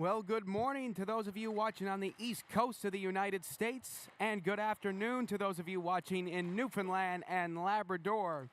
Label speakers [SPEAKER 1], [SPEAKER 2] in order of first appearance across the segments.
[SPEAKER 1] Well, good morning to those of you watching on the east coast of the United States, and good afternoon to those of you watching in Newfoundland and Labrador.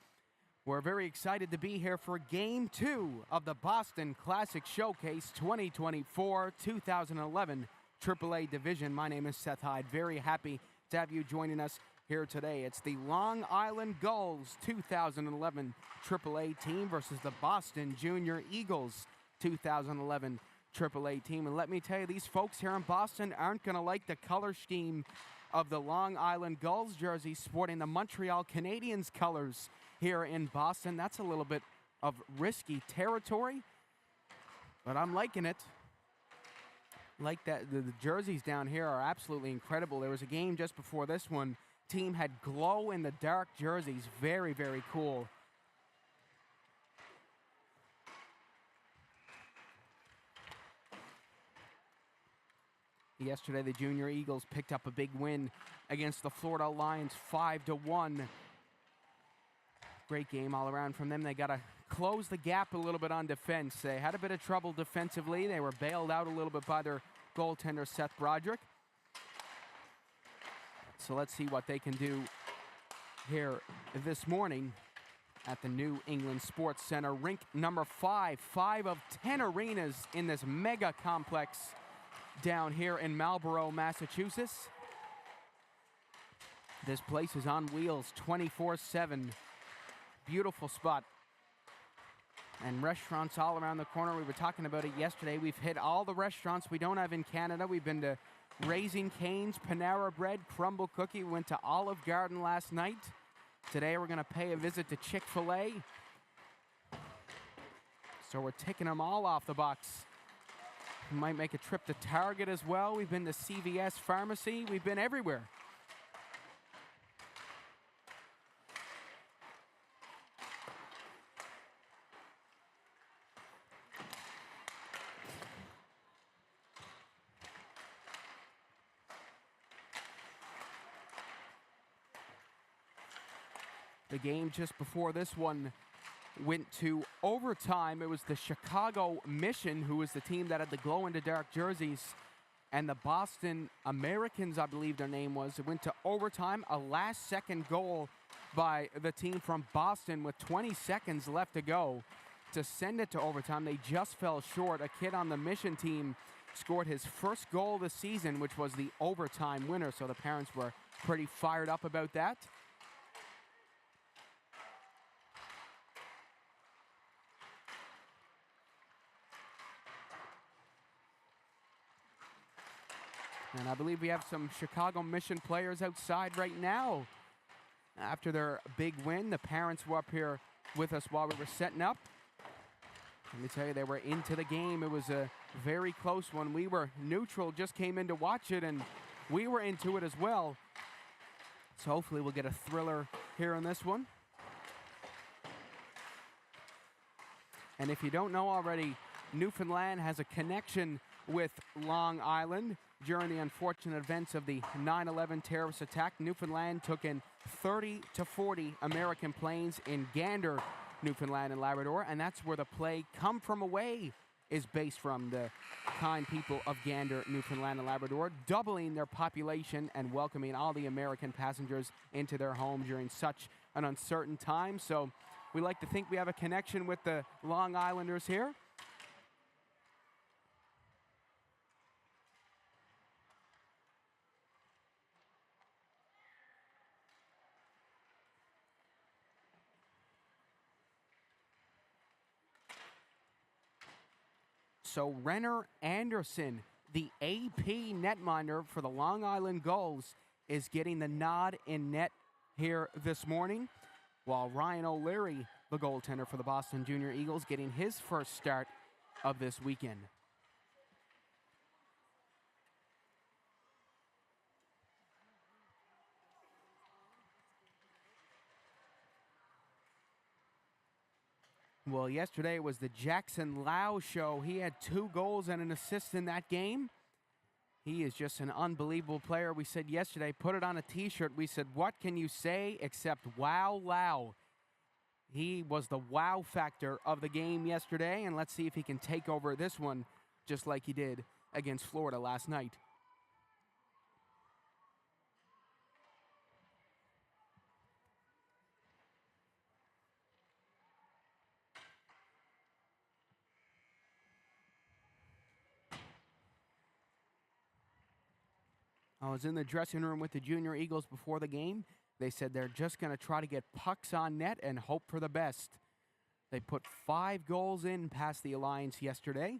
[SPEAKER 1] We're very excited to be here for Game 2 of the Boston Classic Showcase 2024-2011 AAA Division. My name is Seth Hyde. Very happy to have you joining us here today. It's the Long Island Gulls 2011 AAA team versus the Boston Junior Eagles 2011 AAA team. And let me tell you, these folks here in Boston aren't going to like the color scheme of the Long Island Gulls jersey sporting the Montreal Canadiens colors here in Boston. That's a little bit of risky territory, but I'm liking it. Like that, the jerseys down here are absolutely incredible. There was a game just before this one. Team had glow in the dark jerseys. Very, very cool. Yesterday, the Junior Eagles picked up a big win against the Florida Lions, 5-1. Great game all around from them. They got to close the gap a little bit on defense. They had a bit of trouble defensively. They were bailed out a little bit by their goaltender, Seth Broderick. So let's see what they can do here this morning at the New England Sports Center. Rink number 5, 5 of 10 arenas in this mega complex down here in Marlborough, Massachusetts. This place is on wheels 24/7. Beautiful spot. And restaurants all around the corner. We were talking about it yesterday. We've hit all the restaurants we don't have in Canada. We've been to Raising Cane's, Panera Bread, Crumble Cookie. We went to Olive Garden last night. Today we're going to pay a visit to Chick-fil-A. So we're ticking them all off the box. We might make a trip to Target as well. We've been to CVS Pharmacy. We've been everywhere. The game just before this one went to overtime. It was the Chicago Mission, who was the team that had the glow-in-the-dark jerseys, and the Boston Americans, I believe their name was. It went to overtime, a last-second goal by the team from Boston with 20 seconds left to go to send it to overtime. They just fell short. A kid on the Mission team scored his first goal this season, which was the overtime winner, so the parents were pretty fired up about that. And I believe we have some Chicago Mission players outside right now. After their big win, the parents were up here with us while we were setting up. Let me tell you, they were into the game. It was a very close one. We were neutral, just came in to watch it, and we were into it as well. So hopefully we'll get a thriller here on this one. And if you don't know already, Newfoundland has a connection with Long Island. During the unfortunate events of the 9/11 terrorist attack, Newfoundland took in 30 to 40 American planes in Gander, Newfoundland and Labrador, and that's where the play Come From Away is based from. The kind people of Gander, Newfoundland and Labrador, doubling their population and welcoming all the American passengers into their home during such an uncertain time. So we like to think we have a connection with the Long Islanders here. So Renner Anderson, the AP netminder for the Long Island Gulls, is getting the nod in net here this morning, while Ryan O'Leary, the goaltender for the Boston Junior Eagles, getting his first start of this weekend. Well, yesterday was the Jackson Lau show. He had 2 goals and an assist in that game. He is just an unbelievable player. We said yesterday, put it on a t-shirt. We said, what can you say except wow, Lau? He was the wow factor of the game yesterday, and let's see if he can take over this one just like he did against Florida last night. I was in the dressing room with the Junior Eagles before the game. They said they're just going to try to get pucks on net and hope for the best. They put 5 goals in past the Alliance yesterday.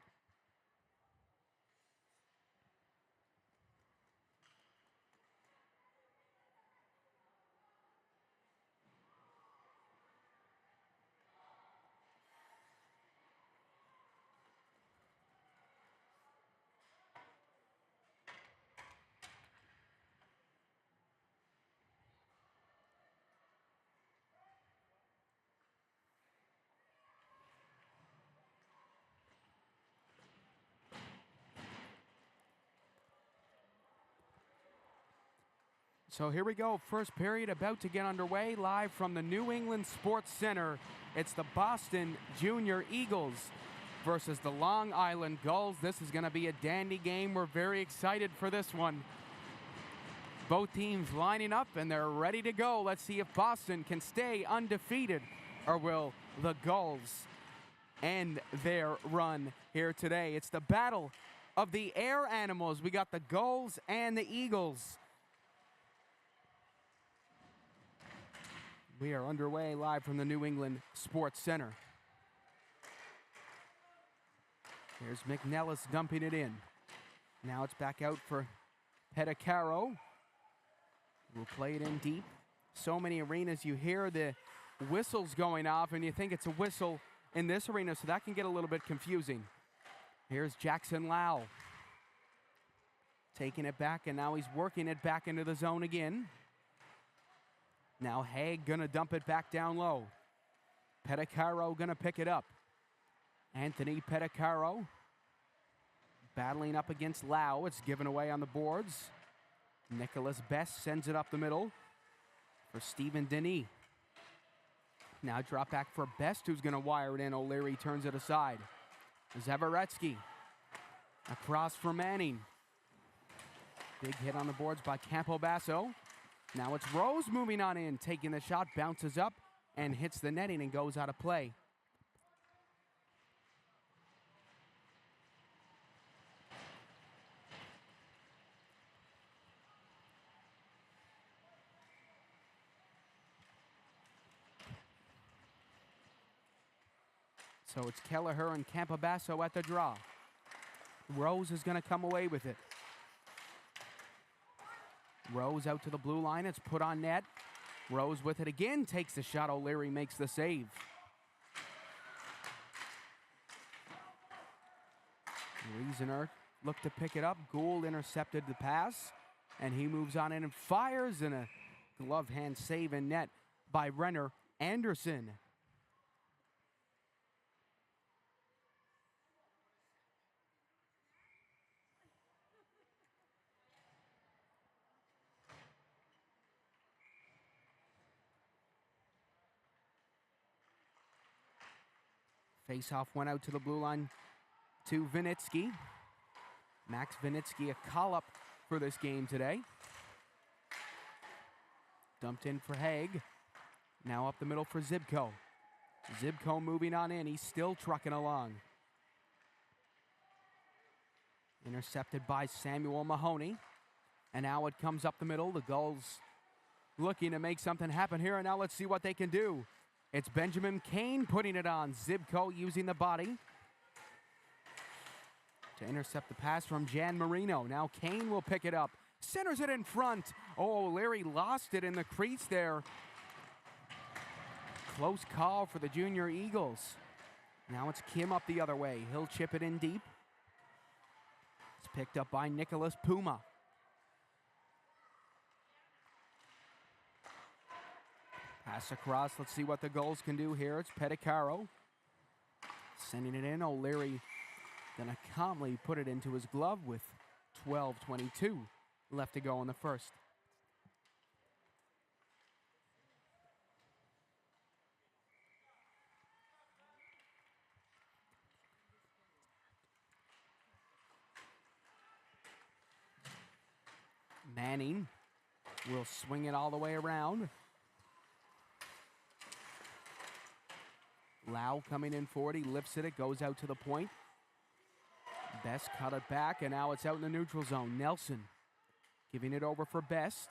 [SPEAKER 1] So here we go, first period about to get underway, live from the New England Sports Center. It's the Boston Junior Eagles versus the Long Island Gulls. This is going to be a dandy game. We're very excited for this one. Both teams lining up and they're ready to go. Let's see if Boston can stay undefeated, or will the Gulls end their run here today. It's the battle of the air animals. We got the Gulls and the Eagles. We are underway live from the New England Sports Center. Here's McNellis dumping it in. Now it's back out for Pedicaro. We'll play it in deep. So many arenas, you hear the whistles going off and you think it's a whistle in this arena, so that can get a little bit confusing. Here's Jackson Lau. Taking it back, and now he's working it back into the zone again. Now Haig gonna dump it back down low. Pedicaro gonna pick it up. Anthony Pedicaro battling up against Lau. It's given away on the boards. Nicholas Best sends it up the middle for Stephen Denis. Now drop back for Best, who's gonna wire it in. O'Leary turns it aside. Zavaretsky across for Manning. Big hit on the boards by Campobasso. Now it's Rose moving on in, taking the shot, bounces up, and hits the netting and goes out of play. So it's Kelleher and Campobasso at the draw. Rose is going to come away with it. Rose out to the blue line. It's put on net. Rose with it again. Takes the shot. O'Leary makes the save. Riesener looked to pick it up. Gould intercepted the pass. And he moves on in and fires. And a glove hand save in net by Renner Anderson. Face-off went out to the blue line to Vinitsky. Max Vinitsky, a call-up for this game today. Dumped in for Haig. Now up the middle for Zibko. Zibko moving on in. He's still trucking along. Intercepted by Samuel Mahoney. And now it comes up the middle. The Gulls looking to make something happen here. And now let's see what they can do. It's Benjamin Kane putting it on. Zibko using the body to intercept the pass from Jan Marino. Now Kane will pick it up. Centers it in front. Oh, Larry lost it in the crease there. Close call for the Junior Eagles. Now it's Kim up the other way. He'll chip it in deep. It's picked up by Nicholas Puma. Pass across. Let's see what the Gulls can do here. It's Pedicaro sending it in. O'Leary gonna calmly put it into his glove with 12:22 left to go in the first. Manning will swing it all the way around. Lau coming in forward. He lifts it. It goes out to the point. Best cut it back, and now it's out in the neutral zone. Nelson giving it over for Best.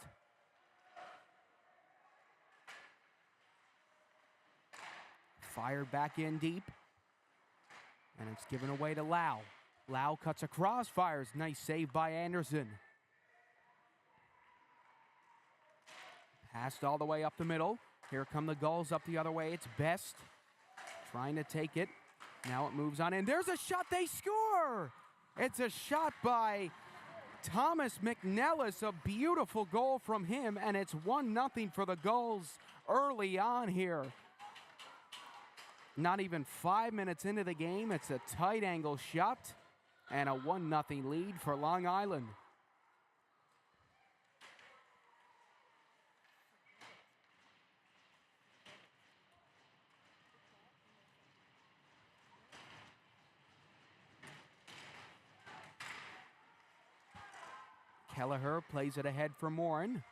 [SPEAKER 1] Fired back in deep. And it's given away to Lau. Lau cuts across, fires. Nice save by Anderson. Passed all the way up the middle. Here come the Gulls up the other way. It's Best trying to take it. Now it moves on in. There's a shot. They score. It's a shot by Thomas McNellis. A beautiful goal from him, and it's 1-0 for the Gulls early on here. Not even 5 minutes into the game. It's a tight angle shot and a 1-0 lead for Long Island. Kelleher plays it ahead for Morin.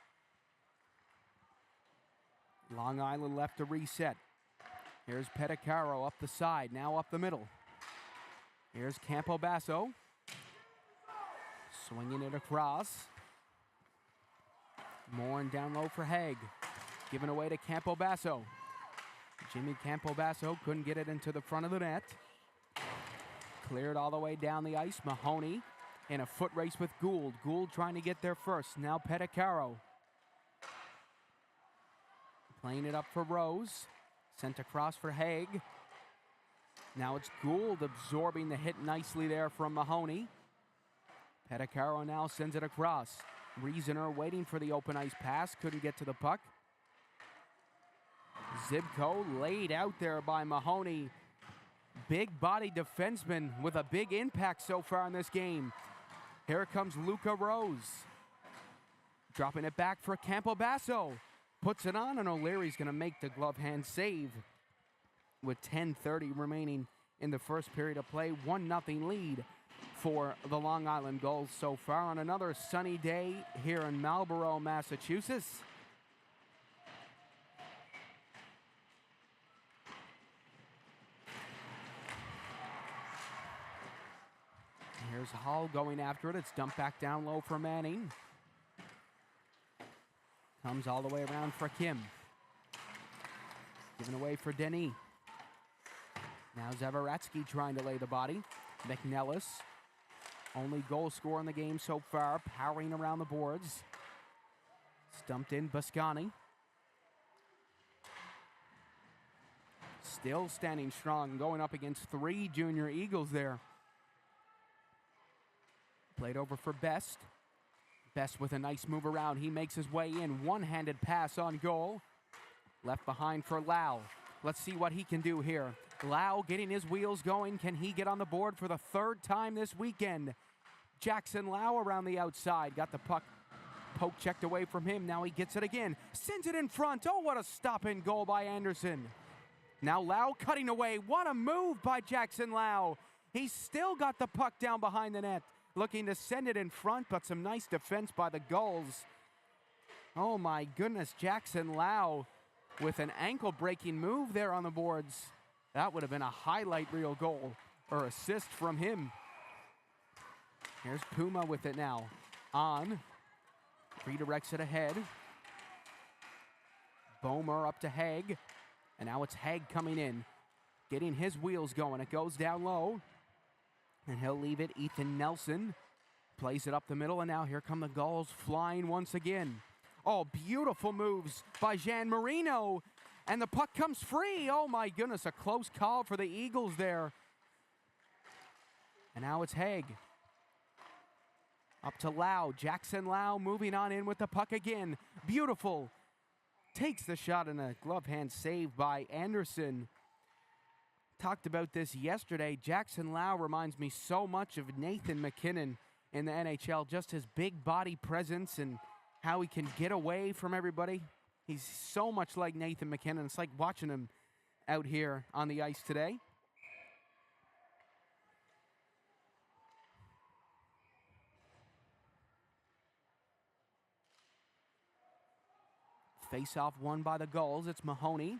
[SPEAKER 1] Long Island left to reset. Here's Petticaro up the side, now up the middle. Here's Campobasso. Swinging it across. Morin down low for Haig. Given away to Campobasso. Jimmy Campobasso couldn't get it into the front of the net. Cleared all the way down the ice. Mahoney in a foot race with Gould. Gould trying to get there first. Now Petticaro. Playing it up for Rose. Sent across for Haig. Now it's Gould absorbing the hit nicely there from Mahoney. Petticaro now sends it across. Reasoner waiting for the open ice pass. Couldn't get to the puck. Zibko laid out there by Mahoney. Big body defenseman with a big impact so far in this game. Here comes Luca Rose. Dropping it back for Campobasso. Puts it on, and O'Leary's going to make the glove hand save with 10:30 remaining in the first period of play. 1-0 lead for the Long Island Gulls so far on another sunny day here in Marlborough, Massachusetts. Here's Hall going after it. It's dumped back down low for Manning. Comes all the way around for Kim. Given away for Denis. Now Zavaratsky trying to lay the body. McNellis, only goal scorer in the game so far, powering around the boards. Stumped in Boscani. Still standing strong, going up against 3 junior Eagles there. Played over for Best. Best with a nice move around. He makes his way in. One-handed pass on goal. Left behind for Lau. Let's see what he can do here. Lau getting his wheels going. Can he get on the board for the 3rd time this weekend? Jackson Lau around the outside. Got the puck poke checked away from him. Now he gets it again. Sends it in front. Oh, what a stop-in goal by Anderson. Now Lau cutting away. What a move by Jackson Lau. He's still got the puck down behind the net. Looking to send it in front, but some nice defense by the Gulls. Oh my goodness, Jackson Lau with an ankle-breaking move there on the boards. That would have been a highlight reel goal or assist from him. Here's Puma with it now. On. Redirects it ahead. Bomer up to Haig. And now it's Haig coming in. Getting his wheels going. It goes down low. And he'll leave it. Ethan Nelson plays it up the middle, and now here come the Gulls flying once again. Oh, beautiful moves by Jean Marino, and the puck comes free. Oh my goodness, a close call for the Eagles there. And now it's Haig. Up to Lau. Jackson Lau moving on in with the puck again. Beautiful. Takes the shot, and a glove hand save by Anderson. Talked about this yesterday. Jackson Lau reminds me so much of Nathan McKinnon in the NHL. Just his big body presence and how he can get away from everybody. He's so much like Nathan McKinnon. It's like watching him out here on the ice today. Face-off won by the Gulls. It's Mahoney.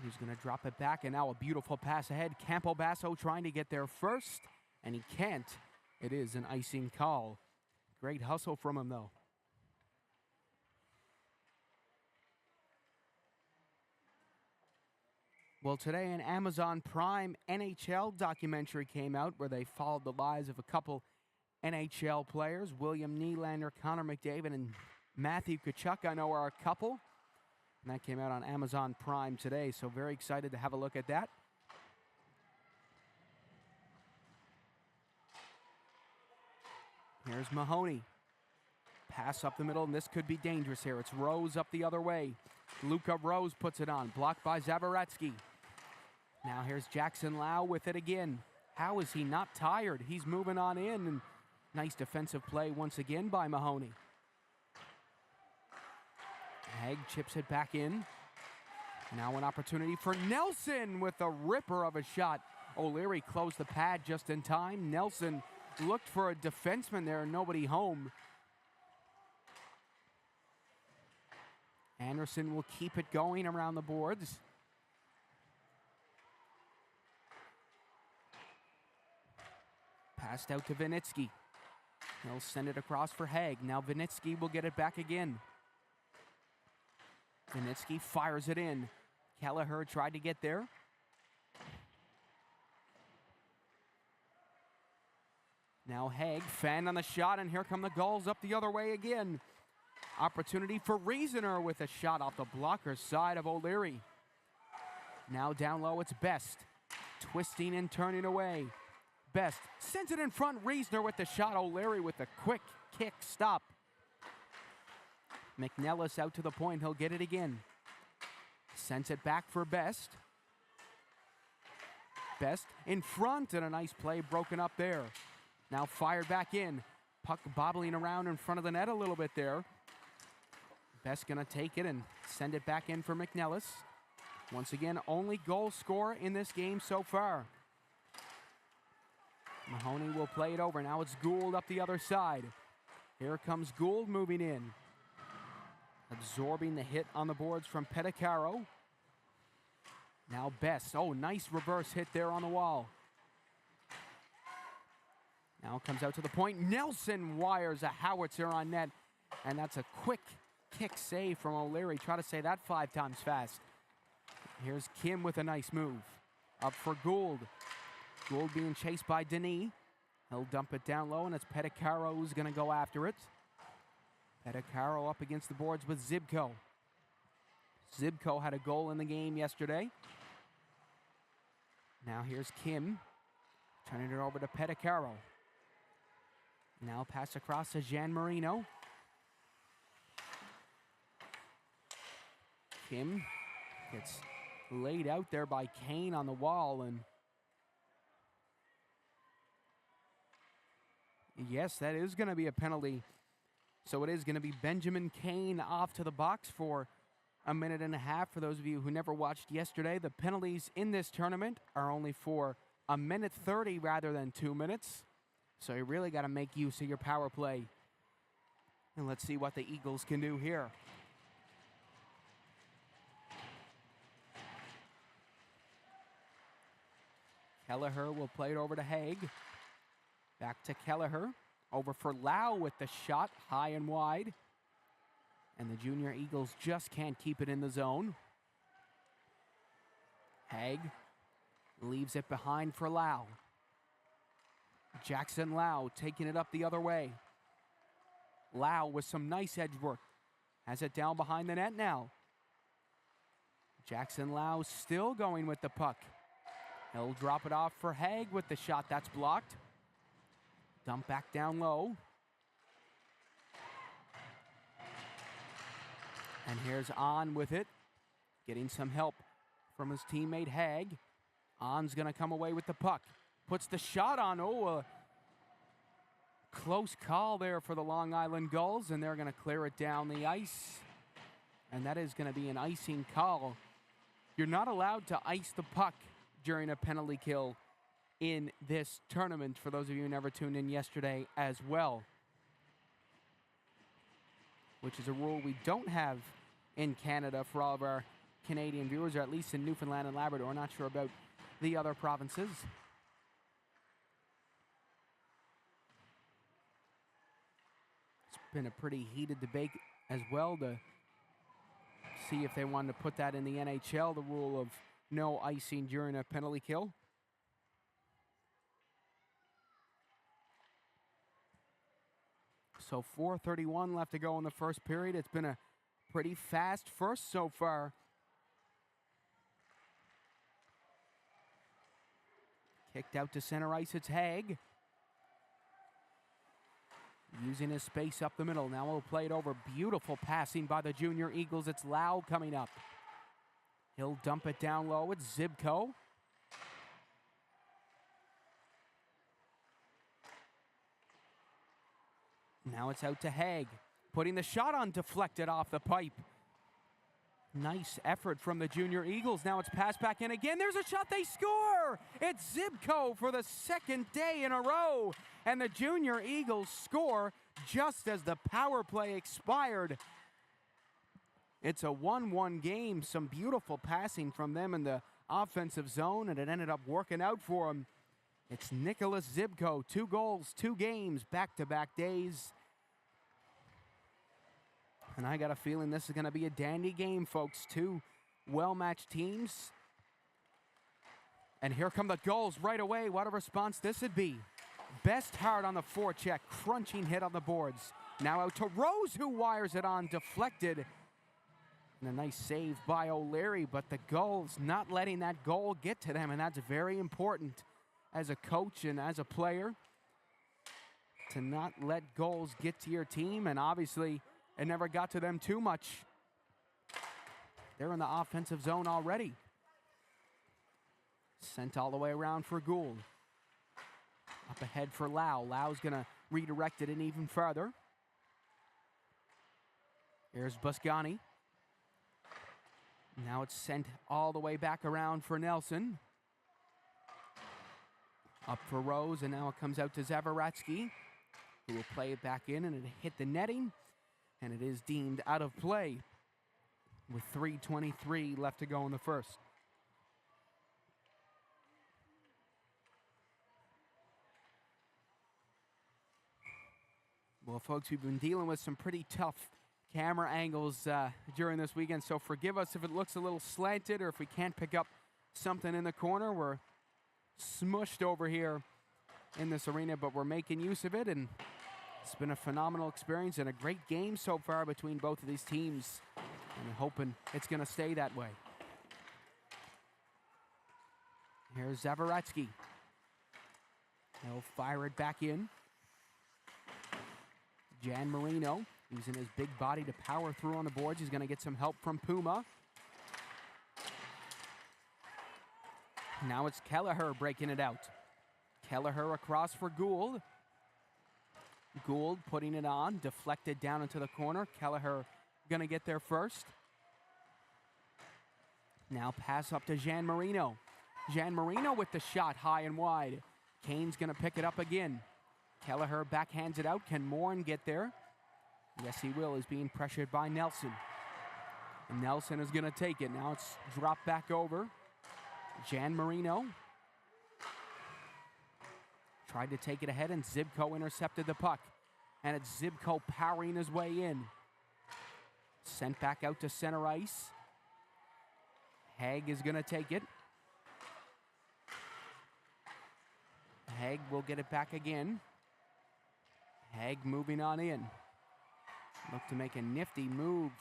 [SPEAKER 1] He's going to drop it back, and now a beautiful pass ahead. Campo Basso trying to get there first, and he can't. It is an icing call. Great hustle from him, though. Well, today an Amazon Prime NHL documentary came out where they followed the lives of a couple NHL players. William Nylander, Connor McDavid, and Matthew Tkachuk, I know, are a couple. And that came out on Amazon Prime today, so very excited to have a look at that. Here's Mahoney. Pass up the middle, and this could be dangerous here. It's Rose up the other way. Luka Rose puts it on, blocked by Zaboretsky. Now here's Jackson Lau with it again. How is he not tired? He's moving on in, and nice defensive play once again by Mahoney. Haig chips it back in. Now an opportunity for Nelson with a ripper of a shot. O'Leary closed the pad just in time. Nelson looked for a defenseman there, nobody home. Anderson will keep it going around the boards. Passed out to Vinitsky. He'll send it across for Haig. Now Vinitsky will get it back again. Vinitsky fires it in. Kelleher tried to get there. Now Haig, fan on the shot, and here come the Gulls up the other way again. Opportunity for Riesener with a shot off the blocker's side of O'Leary. Now down low, it's Best. Twisting and turning away. Best sends it in front. Riesener with the shot. O'Leary with a quick kick stop. McNellis out to the point. He'll get it again. Sends it back for Best. Best in front, and a nice play broken up there. Now fired back in. Puck bobbling around in front of the net a little bit there. Best gonna take it and send it back in for McNellis. Once again, only goal scorer in this game so far. Mahoney will play it over. Now it's Gould up the other side. Here comes Gould moving in. Absorbing the hit on the boards from Pedicaro. Now Best. Oh, nice reverse hit there on the wall. Now comes out to the point. Nelson wires a howitzer on net. And that's a quick kick save from O'Leary. Try to say that 5 times fast. Here's Kim with a nice move. Up for Gould. Gould being chased by Denis. He'll dump it down low, and it's Pedicaro who's going to go after it. Pedicaro up against the boards with Zibko. Zibko had a goal in the game yesterday. Now here's Kim. Turning it over to Pedicaro. Now pass across to Jean Marino. Kim gets laid out there by Kane on the wall, and yes, that is going to be a penalty. So it is going to be Benjamin Kane off to the box for a minute and a half. For those of you who never watched yesterday, the penalties in this tournament are only for a minute 30 rather than 2 minutes. So you really got to make use of your power play. And let's see what the Eagles can do here. Kelleher will play it over to Haig. Back to Kelleher. Over for Lau with the shot, high and wide. And the Junior Eagles just can't keep it in the zone. Haig leaves it behind for Lau. Jackson Lau taking it up the other way. Lau with some nice edge work. Has it down behind the net now. Jackson Lau still going with the puck. He'll drop it off for Haig with the shot. That's blocked. Dump back down low. And here's On with it. Getting some help from his teammate Haig. On's going to come away with the puck. Puts the shot on. Oh, a close call there for the Long Island Gulls. And they're going to clear it down the ice. And that is going to be an icing call. You're not allowed to ice the puck during a penalty kill in this tournament, for those of you who never tuned in yesterday as well. which is a rule we don't have in Canada for all of our Canadian viewers, or at least in Newfoundland and Labrador. Not sure about the other provinces. It's been a pretty heated debate as well to see if they wanted to put that in the NHL, the rule of no icing during a penalty kill. So 4:31 left to go in the first period. It's been a pretty fast first so far. Kicked out to center ice, it's Haig. Using his space up the middle. Now we'll play it over. Beautiful passing by the Junior Eagles. It's Lau coming up. He'll dump it down low. It's Zibko. Now it's out to Haig. Putting the shot on, deflected off the pipe. Nice effort from the Junior Eagles. Now it's passed back in again. There's a shot, they score! It's Zibko for the second day in a row. And the Junior Eagles score just as the power play expired. It's a 1-1 game. Some beautiful passing from them in the offensive zone, and it ended up working out for them. It's Nicholas Zibko, 2 goals, 2 games, back-to-back days. And I got a feeling this is going to be a dandy game, folks. 2 well-matched teams. And here come the Gulls right away. What a response this would be. Best hard on the forecheck, crunching hit on the boards. Now out to Rose, who wires it on, deflected. And a nice save by O'Leary, but the Gulls not letting that goal get to them, and that's very important as a coach and as a player to not let goals get to your team, and obviously it never got to them too much. They're in the offensive zone already. Sent all the way around for Gould. Up ahead for Lau. Lau's going to redirect it in even further. Here's Buscani. Now it's sent all the way back around for Nelson. Up for Rose, and now it comes out to Zavaratsky, who will play it back in, and it hit the netting, and it is deemed out of play with 3:23 left to go in the first. Well, folks, we've been dealing with some pretty tough camera angles during this weekend, so forgive us if it looks a little slanted or if we can't pick up something in the corner. We're smushed over here in this arena, but we're making use of it, and it's been a phenomenal experience and a great game so far between both of these teams, and I'm hoping it's going to stay that way. Here's Zavaratsky. He'll fire it back in. Jan Marino using his big body to power through on the boards. He's going to get some help from Puma. Now it's Kelleher breaking it out. Kelleher across for Gould. Gould putting it on, deflected down into the corner. Kelleher going to get there first. Now pass up to Jan Marino. Jan Marino with the shot high and wide. Kane's going to pick it up again. Kelleher backhands it out. Can Morin get there? Yes, he will. He's being pressured by Nelson. And Nelson is going to take it. Now it's dropped back over. Jan Marino tried to take it ahead, and Zibko intercepted the puck. And it's Zibko powering his way in. Sent back out to center ice. Haig is going to take it. Haig will get it back again. Haig moving on in. Look to make a nifty move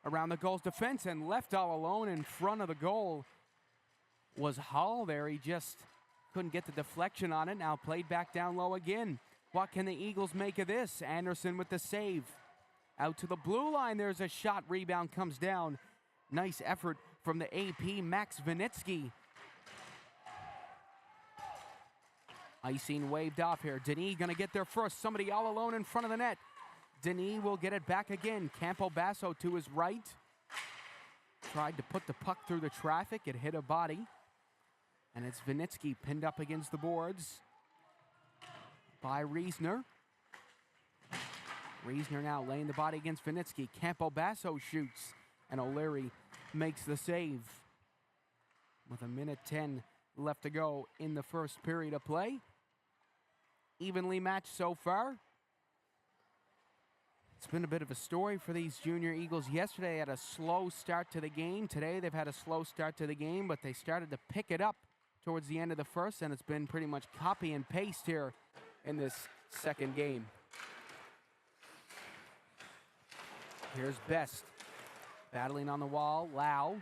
[SPEAKER 1] around the Gulls' defense, and left all alone in front of the goal was Hall there. He just couldn't get the deflection on it. Now played back down low again. What can the Eagles make of this? Anderson with the save. Out to the blue line. There's a shot. Rebound comes down. Nice effort from the AP, Max Vinitsky. Icing waved off here. Denis going to get there first. Somebody all alone in front of the net. Denis will get it back again. Campo Basso to his right. Tried to put the puck through the traffic. It hit a body. And it's Vinitsky pinned up against the boards by Riesner. Reisner now laying the body against Vinitsky. Campo Basso shoots, and O'Leary makes the save. With 1:10 left to go in the first period of play. Evenly matched so far. It's been a bit of a story for these Junior Eagles. Yesterday had a slow start to the game. Today they've had a slow start to the game, but they started to pick it up towards the end of the first, and it's been pretty much copy and paste here in this second game. Here's Best battling on the wall. Lau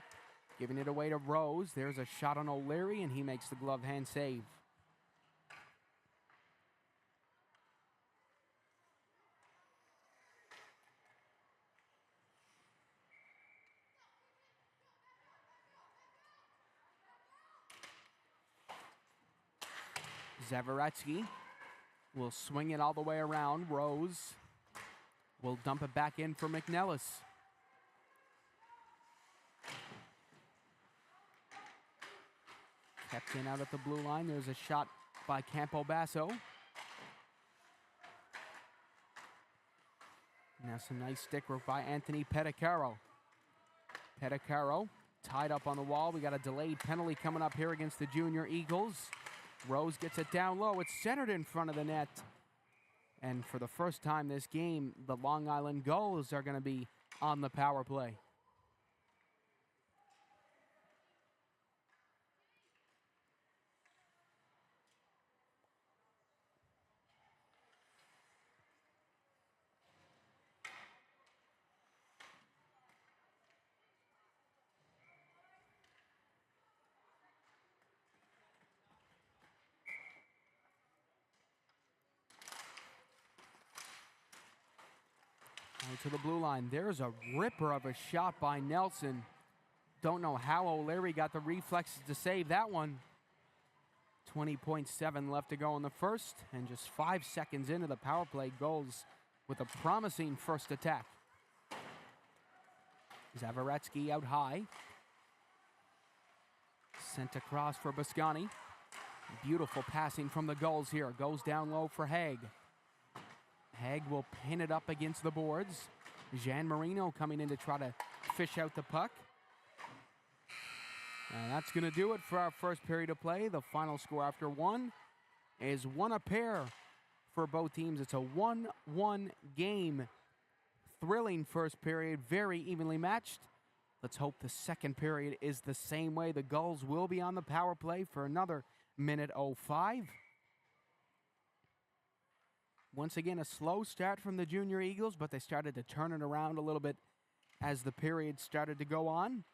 [SPEAKER 1] giving it away to Rose. There's a shot on O'Leary, and he makes the glove hand save. Zavaretsky will swing it all the way around. Rose will dump it back in for McNellis. Kept in out at the blue line. There's a shot by Campo Basso. Now some nice stick work by Anthony Petticaro. Petticaro tied up on the wall. We got a delayed penalty coming up here against the Junior Eagles. Rose gets it down low. It's centered in front of the net. And for the first time this game, the Long Island Gulls are going to be on the power play. To the blue line. There's a ripper of a shot by Nelson. Don't know how O'Leary got the reflexes to save that one. 20.7 left to go in the first, and just 5 seconds into the power play, Gulls with a promising first attack. Zavaretsky out high. Sent across for Boscani. Beautiful passing from the Gulls here. Goes down low for Haig. Haig will pin it up against the boards. Jean Marino coming in to try to fish out the puck. And that's going to do it for our first period of play. The final score after one is 1 apair for both teams. It's a 1-1 game. Thrilling first period, very evenly matched. Let's hope the second period is the same way. The Gulls will be on the power play for another 1:05. Once again, a slow start from the Junior Eagles, but they started to turn it around a little bit as the period started to go on.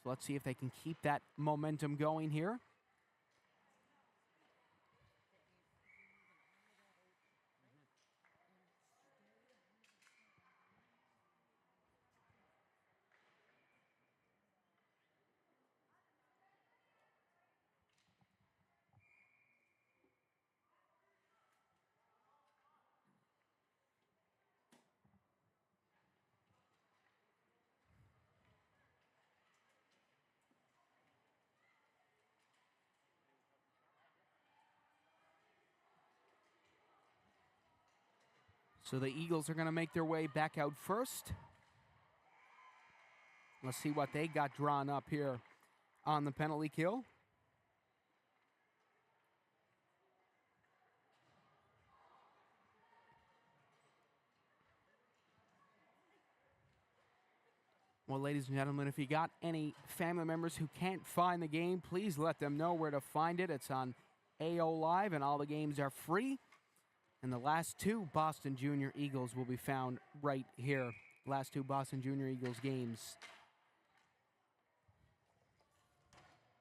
[SPEAKER 1] So let's see if they can keep that momentum going here. So the Eagles are going to make their way back out first. Let's see what they got drawn up here on the penalty kill. Well, ladies and gentlemen, if you got any family members who can't find the game, please let them know where to find it. It's on AO Live, and all the games are free. And the last two Boston Junior Eagles will be found right here. Last two Boston Junior Eagles games.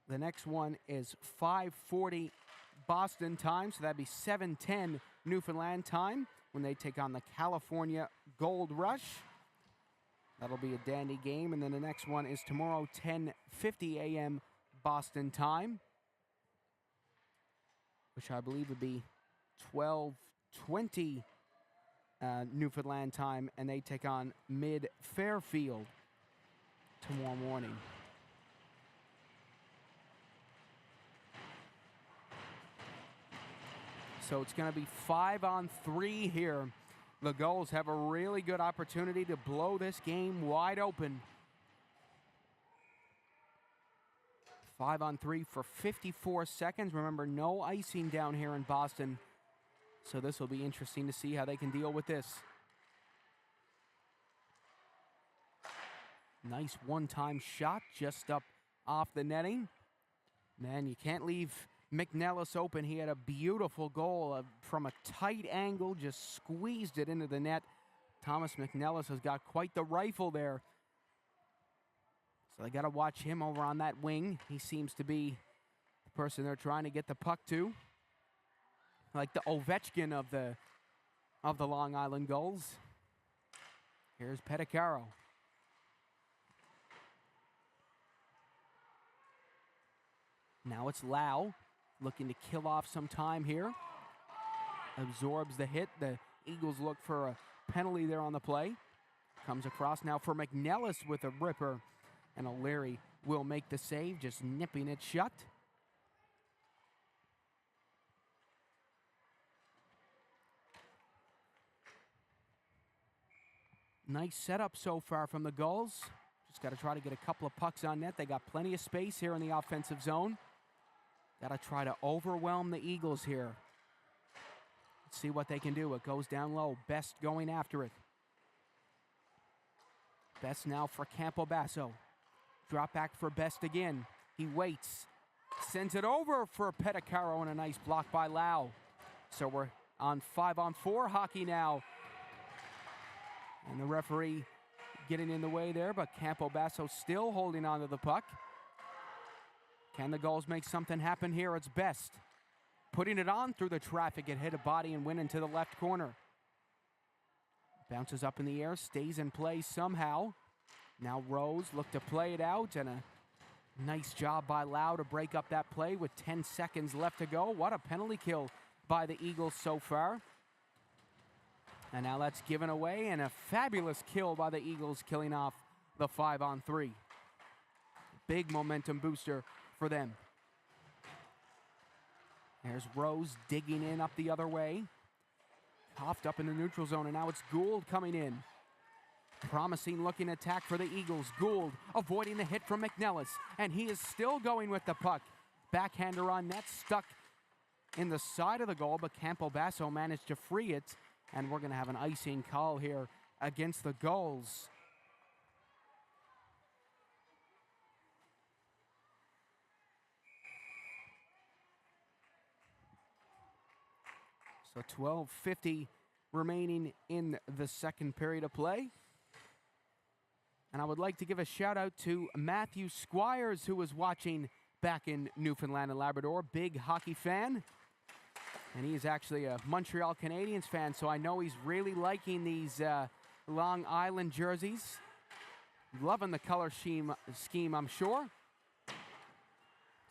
[SPEAKER 1] The next one is 5:40 Boston time, so that'd be 7:10 Newfoundland time when they take on the California Gold Rush. That'll be a dandy game. And then the next one is tomorrow, 10:50 a.m. Boston time, which I believe would be 12:20 Newfoundland time, and they take on Mid-Fairfield tomorrow morning. So it's going to be 5-on-3 here the Gulls have a really good opportunity to blow this game wide open. 5-on-3 for 54 seconds. Remember, no icing down here in Boston. So this will be interesting to see how they can deal with this. Nice one-time shot just up off the netting. Man, you can't leave McNellis open. He had a beautiful goal from a tight angle, just squeezed it into the net. Thomas McNellis has got quite the rifle there. So they got to watch him over on that wing. He seems to be the person they're trying to get the puck to. Like the Ovechkin of the Long Island Gulls. Here's Pedicaro. Now it's Lau looking to kill off some time here. Absorbs the hit. The Eagles look for a penalty there on the play. Comes across now for McNellis with a ripper. And O'Leary will make the save, just nipping it shut. Nice setup so far from the Gulls. Just got to try to get a couple of pucks on net. They got plenty of space here in the offensive zone. Got to try to overwhelm the Eagles here. Let's see what they can do. It goes down low. Best going after it. Best now for Campobasso. Drop back for Best again. He waits. Sends it over for Pedicaro and a nice block by Lau. So we're on 5-on-4 hockey now. And the referee getting in the way there, but Campobasso still holding on to the puck. Can the Gulls make something happen here? It's Best. Putting it on through the traffic. It hit a body and went into the left corner. Bounces up in the air, stays in play somehow. Now Rose look to play it out, and a nice job by Lau to break up that play with 10 seconds left to go. What a penalty kill by the Eagles so far. And now that's given away, and a fabulous kill by the Eagles, killing off the 5-on-3. Big momentum booster for them. There's Rose digging in up the other way. Coughed up in the neutral zone, and now it's Gould coming in. Promising looking attack for the Eagles. Gould avoiding the hit from McNellis, and he is still going with the puck. Backhander on net, stuck in the side of the goal, but Campobasso managed to free it, and we're going to have an icing call here against the Gulls. So 12:50 remaining in the second period of play. And I would like to give a shout out to Matthew Squires, who was watching back in Newfoundland and Labrador. Big hockey fan. And he is actually a Montreal Canadiens fan, so I know he's really liking these Long Island jerseys. Loving the color scheme, I'm sure.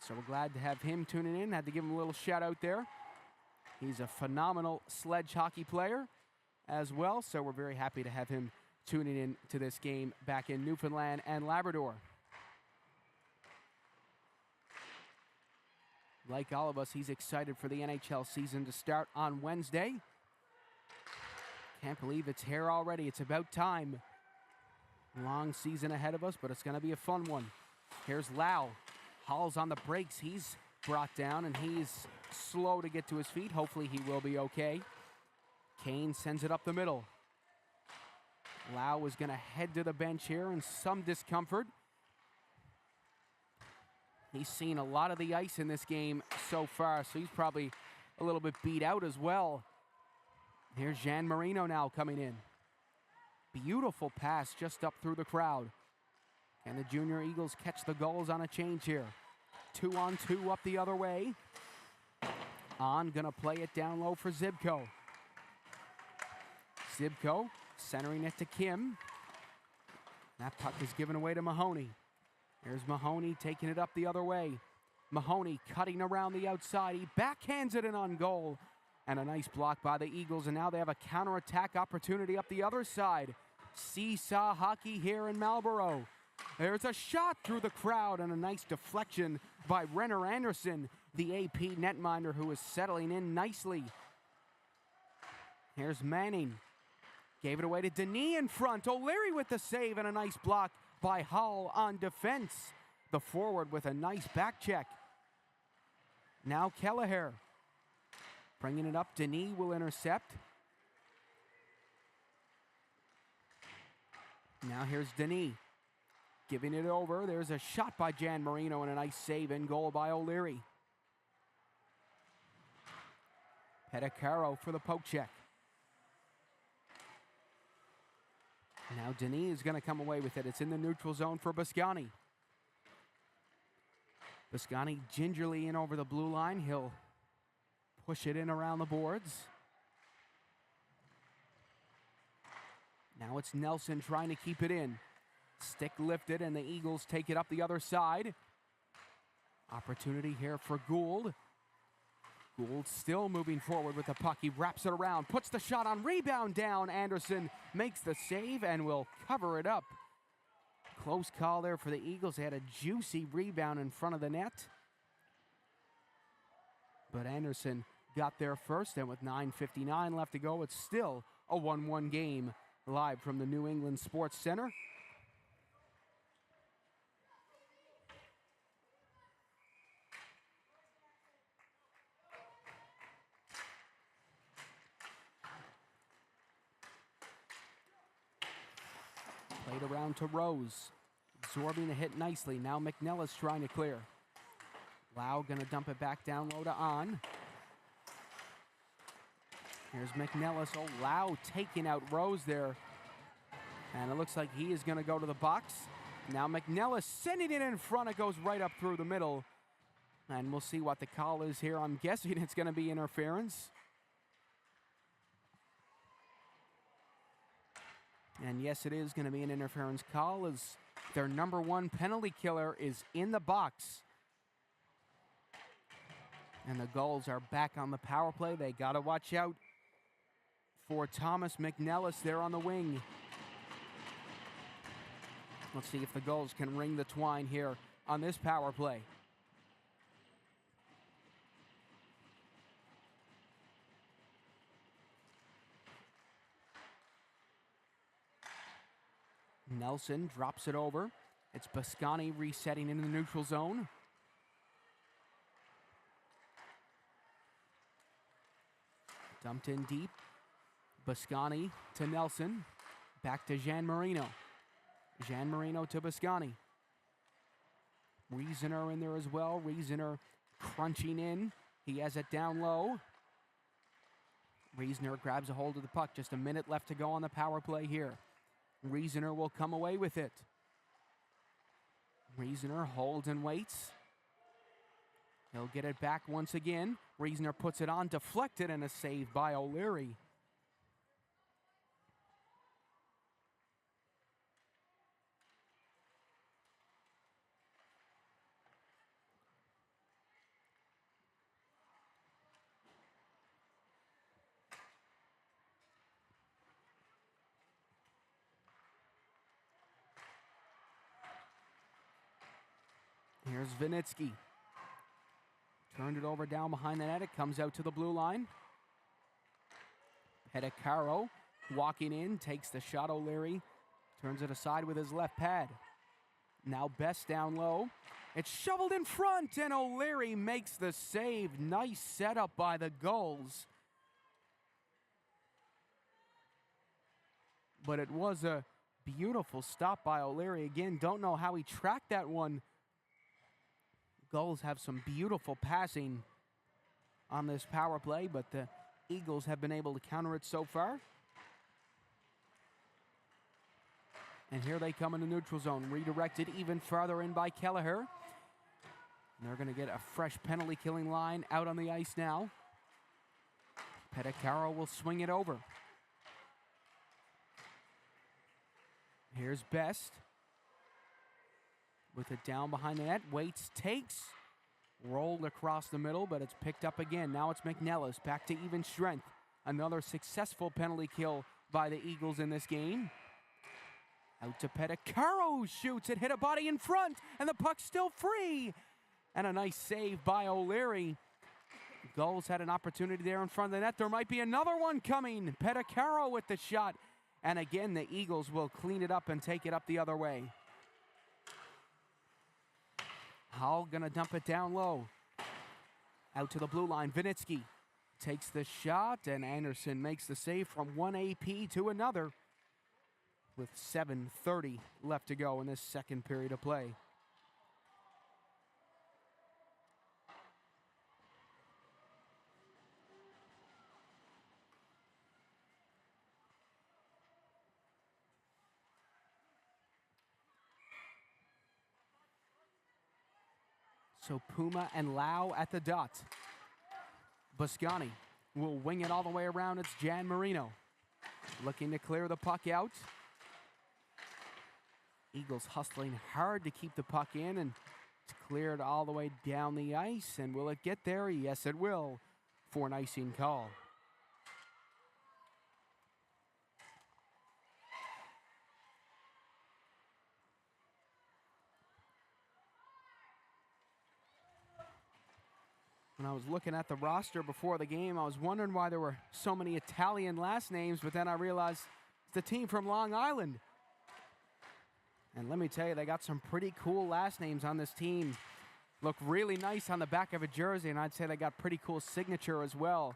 [SPEAKER 1] So we're glad to have him tuning in. Had to give him a little shout out there. He's a phenomenal sledge hockey player as well, so we're very happy to have him tuning in to this game back in Newfoundland and Labrador. Like all of us, he's excited for the NHL season to start on Wednesday. Can't believe it's here already. It's about time. Long season ahead of us, but it's going to be a fun one. Here's Lau. Hall's on the brakes. He's brought down, and he's slow to get to his feet. Hopefully he will be okay. Kane sends it up the middle. Lau is going to head to the bench here in some discomfort. He's seen a lot of the ice in this game so far, so he's probably a little bit beat out as well. Here's Jean Marino now coming in. Beautiful pass just up through the crowd. Can the Junior Eagles catch the Gulls on a change here? 2-on-2 up the other way. On, gonna play it down low for Zibko. Zibko centering it to Kim. That puck is given away to Mahoney. There's Mahoney taking it up the other way. Mahoney cutting around the outside. He backhands it in on goal. And a nice block by the Eagles. And now they have a counterattack opportunity up the other side. Seesaw hockey here in Marlborough. There's a shot through the crowd and a nice deflection by Renner Anderson, the AP netminder, who is settling in nicely. Here's Manning. Gave it away to Denis in front. O'Leary with the save and a nice block by Hull on defense. The forward with a nice back check. Now Kelleher bringing it up. Denis will intercept. Now here's Denis giving it over. There's a shot by Jan Marino and a nice save and goal by O'Leary. Pedicaro for the poke check. Now Denis is going to come away with it. It's in the neutral zone for Boscani. Boscani gingerly in over the blue line. He'll push it in around the boards. Now it's Nelson trying to keep it in. Stick lifted and the Eagles take it up the other side. Opportunity here for Gould. Gould still moving forward with the puck. He wraps it around, puts the shot on, rebound down. Anderson makes the save and will cover it up. Close call there for the Eagles. They had a juicy rebound in front of the net. But Anderson got there first, and with 9:59 left to go, it's still a 1-1 game live from the New England Sports Center. Played around to Rose, absorbing the hit nicely. Now McNellis trying to clear. Lau gonna dump it back down low to On. Here's McNellis. Oh, Lau taking out Rose there. And it looks like he is gonna go to the box. Now McNellis sending it in front. It goes right up through the middle. And we'll see what the call is here. I'm guessing it's gonna be interference. And yes, it is going to be an interference call as their number one penalty killer is in the box. And the Gulls are back on the power play. They got to watch out for Thomas McNellis there on the wing. Let's see if the Gulls can ring the twine here on this power play. Nelson drops it over. It's Boscani resetting into the neutral zone. Dumped in deep. Boscani to Nelson. Back to Jan Marino. Jan Marino to Boscani. Reasoner in there as well. Reasoner crunching in. He has it down low. Reasoner grabs a hold of the puck. Just a minute left to go on the power play here. Reasoner will come away with it. Reasoner holds and waits. He'll get it back once again. Reasoner puts it on, deflected, and a save by O'Leary. Here's Vinitsky. Turned it over down behind the net. It comes out to the blue line. Pedicaro walking in, takes the shot. O'Leary turns it aside with his left pad. Now Best down low. It's shoveled in front, and O'Leary makes the save. Nice setup by the Gulls. But it was a beautiful stop by O'Leary. Again, don't know how he tracked that one. Gulls have some beautiful passing on this power play, but the Eagles have been able to counter it so far. And here they come in the neutral zone, redirected even farther in by Kelleher. And they're going to get a fresh penalty killing line out on the ice now. Pedicaro will swing it over. Here's Best. With it down behind the net, waits, takes, rolled across the middle, but it's picked up again. Now it's McNellis, back to even strength. Another successful penalty kill by the Eagles in this game. Out to Pedicaro, shoots it, hit a body in front, and the puck's still free. And a nice save by O'Leary. Gulls had an opportunity there in front of the net. There might be another one coming. Pedicaro with the shot. And again, the Eagles will clean it up and take it up the other way. Hall gonna dump it down low. Out to the blue line, Vinitsky takes the shot, and Anderson makes the save from one AP to another with 7:30 left to go in this second period of play. So Puma and Lau at the dot. Boscani will wing it all the way around. It's Jan Marino looking to clear the puck out. Eagles hustling hard to keep the puck in, and it's cleared all the way down the ice. And will it get there? Yes, it will, for an icing call. When I was looking at the roster before the game, I was wondering why there were so many Italian last names, but then I realized it's the team from Long Island. And let me tell you, they got some pretty cool last names on this team. Look really nice on the back of a jersey, and I'd say they got pretty cool signature as well.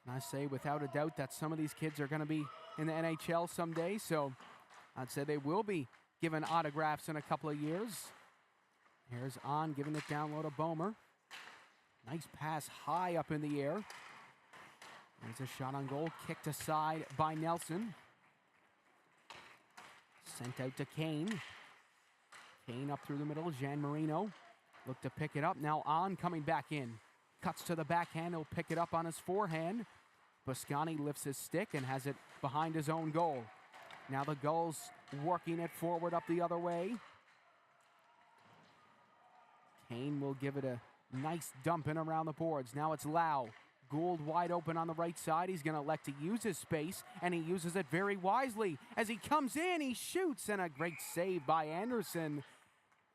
[SPEAKER 1] And I say without a doubt that some of these kids are going to be in the NHL someday, so I'd say they will be given autographs in a couple of years. Here's On giving it down low to Bomer. Nice pass high up in the air. There's a shot on goal, kicked aside by Nelson. Sent out to Kane. Kane up through the middle, Jan Marino. Look to pick it up, now On coming back in. Cuts to the backhand, he'll pick it up on his forehand. Boscani lifts his stick and has it behind his own goal. Now the Gulls working it forward up the other way. Kane will give it a nice dump in around the boards. Now it's Lau. Gould wide open on the right side. He's going to elect to use his space, and he uses it very wisely. As he comes in, he shoots, and a great save by Anderson.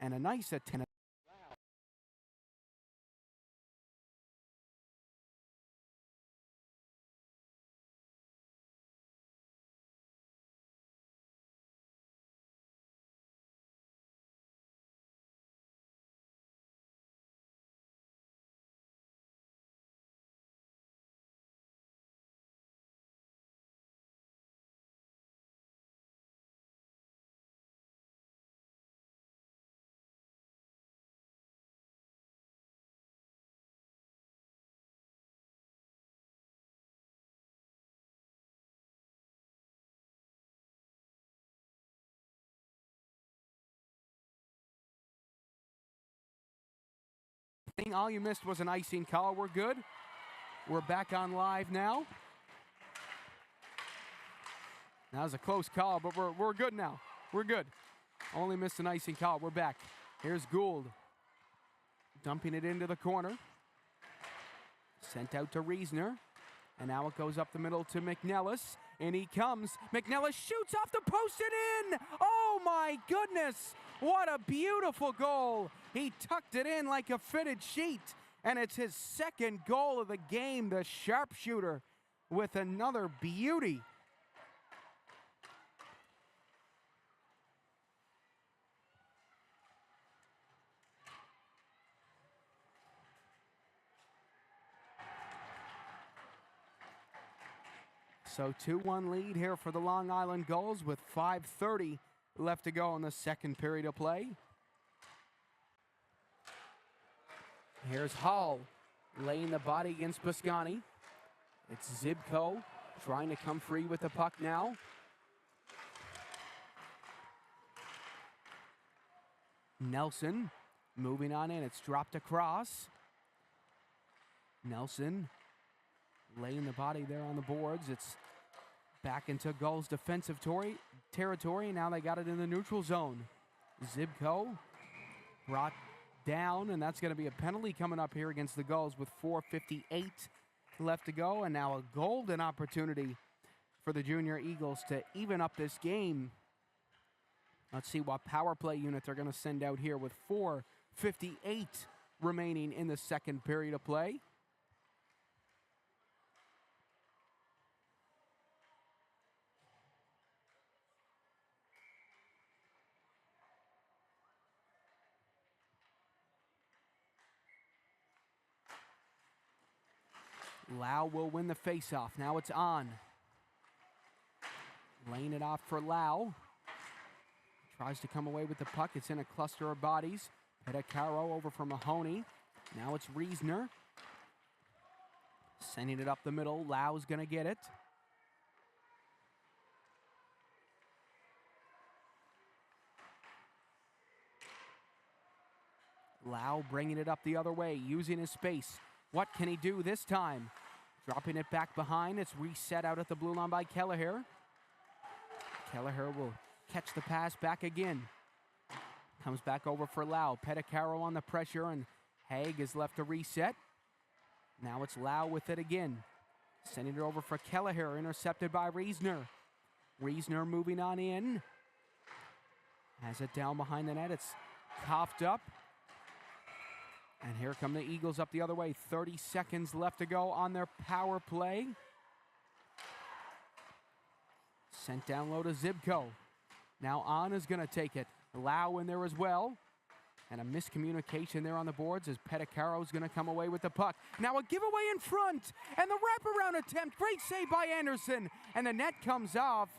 [SPEAKER 1] And a nice attempt. All you missed was an icing call. We're good. We're back on live now. That was a close call, but we're good now. We're good. Only missed an icing call. We're back. Here's Gould. Dumping it into the corner. Sent out to Riesner. And now it goes up the middle to McNellis. And he comes. McNellis shoots off the post and in. Oh my goodness. What a beautiful goal. He tucked it in like a fitted sheet. And it's his second goal of the game, the sharpshooter, with another beauty. So 2-1 lead here for the Long Island Gulls with 5:30 left to go in the second period of play. Here's Hall laying the body against Boscani. It's Zibko trying to come free with the puck now. Nelson moving on in. It's dropped across. Nelson laying the body there on the boards. It's back into Gulls defensive territory. Now they got it in the neutral zone. Zibko brought down, and that's going to be a penalty coming up here against the Gulls with 4:58 left to go. And now a golden opportunity for the Junior Eagles to even up this game. Let's see what power play unit they're going to send out here with 4:58 remaining in the second period of play. Lau will win the faceoff. Now it's on. Laying it off for Lau. Tries to come away with the puck. It's in a cluster of bodies. Pedicaro over for Mahoney. Now it's Reisner. Sending it up the middle. Lau's going to get it. Lau bringing it up the other way, using his space. What can he do this time? Dropping it back behind. It's reset out at the blue line by Kelleher. Kelleher will catch the pass back again. Comes back over for Lau. Pedicaro on the pressure, and Haig is left to reset. Now it's Lau with it again. Sending it over for Kelleher, intercepted by Reisner. Reisner moving on in. Has it down behind the net. It's coughed up. And here come the Eagles up the other way. 30 seconds left to go on their power play. Sent down low to Zibko. Now On is going to take it. Lau in there as well. And a miscommunication there on the boards as Pedicaro is going to come away with the puck. Now a giveaway in front. And the wraparound attempt. Great save by Anderson. And the net comes off.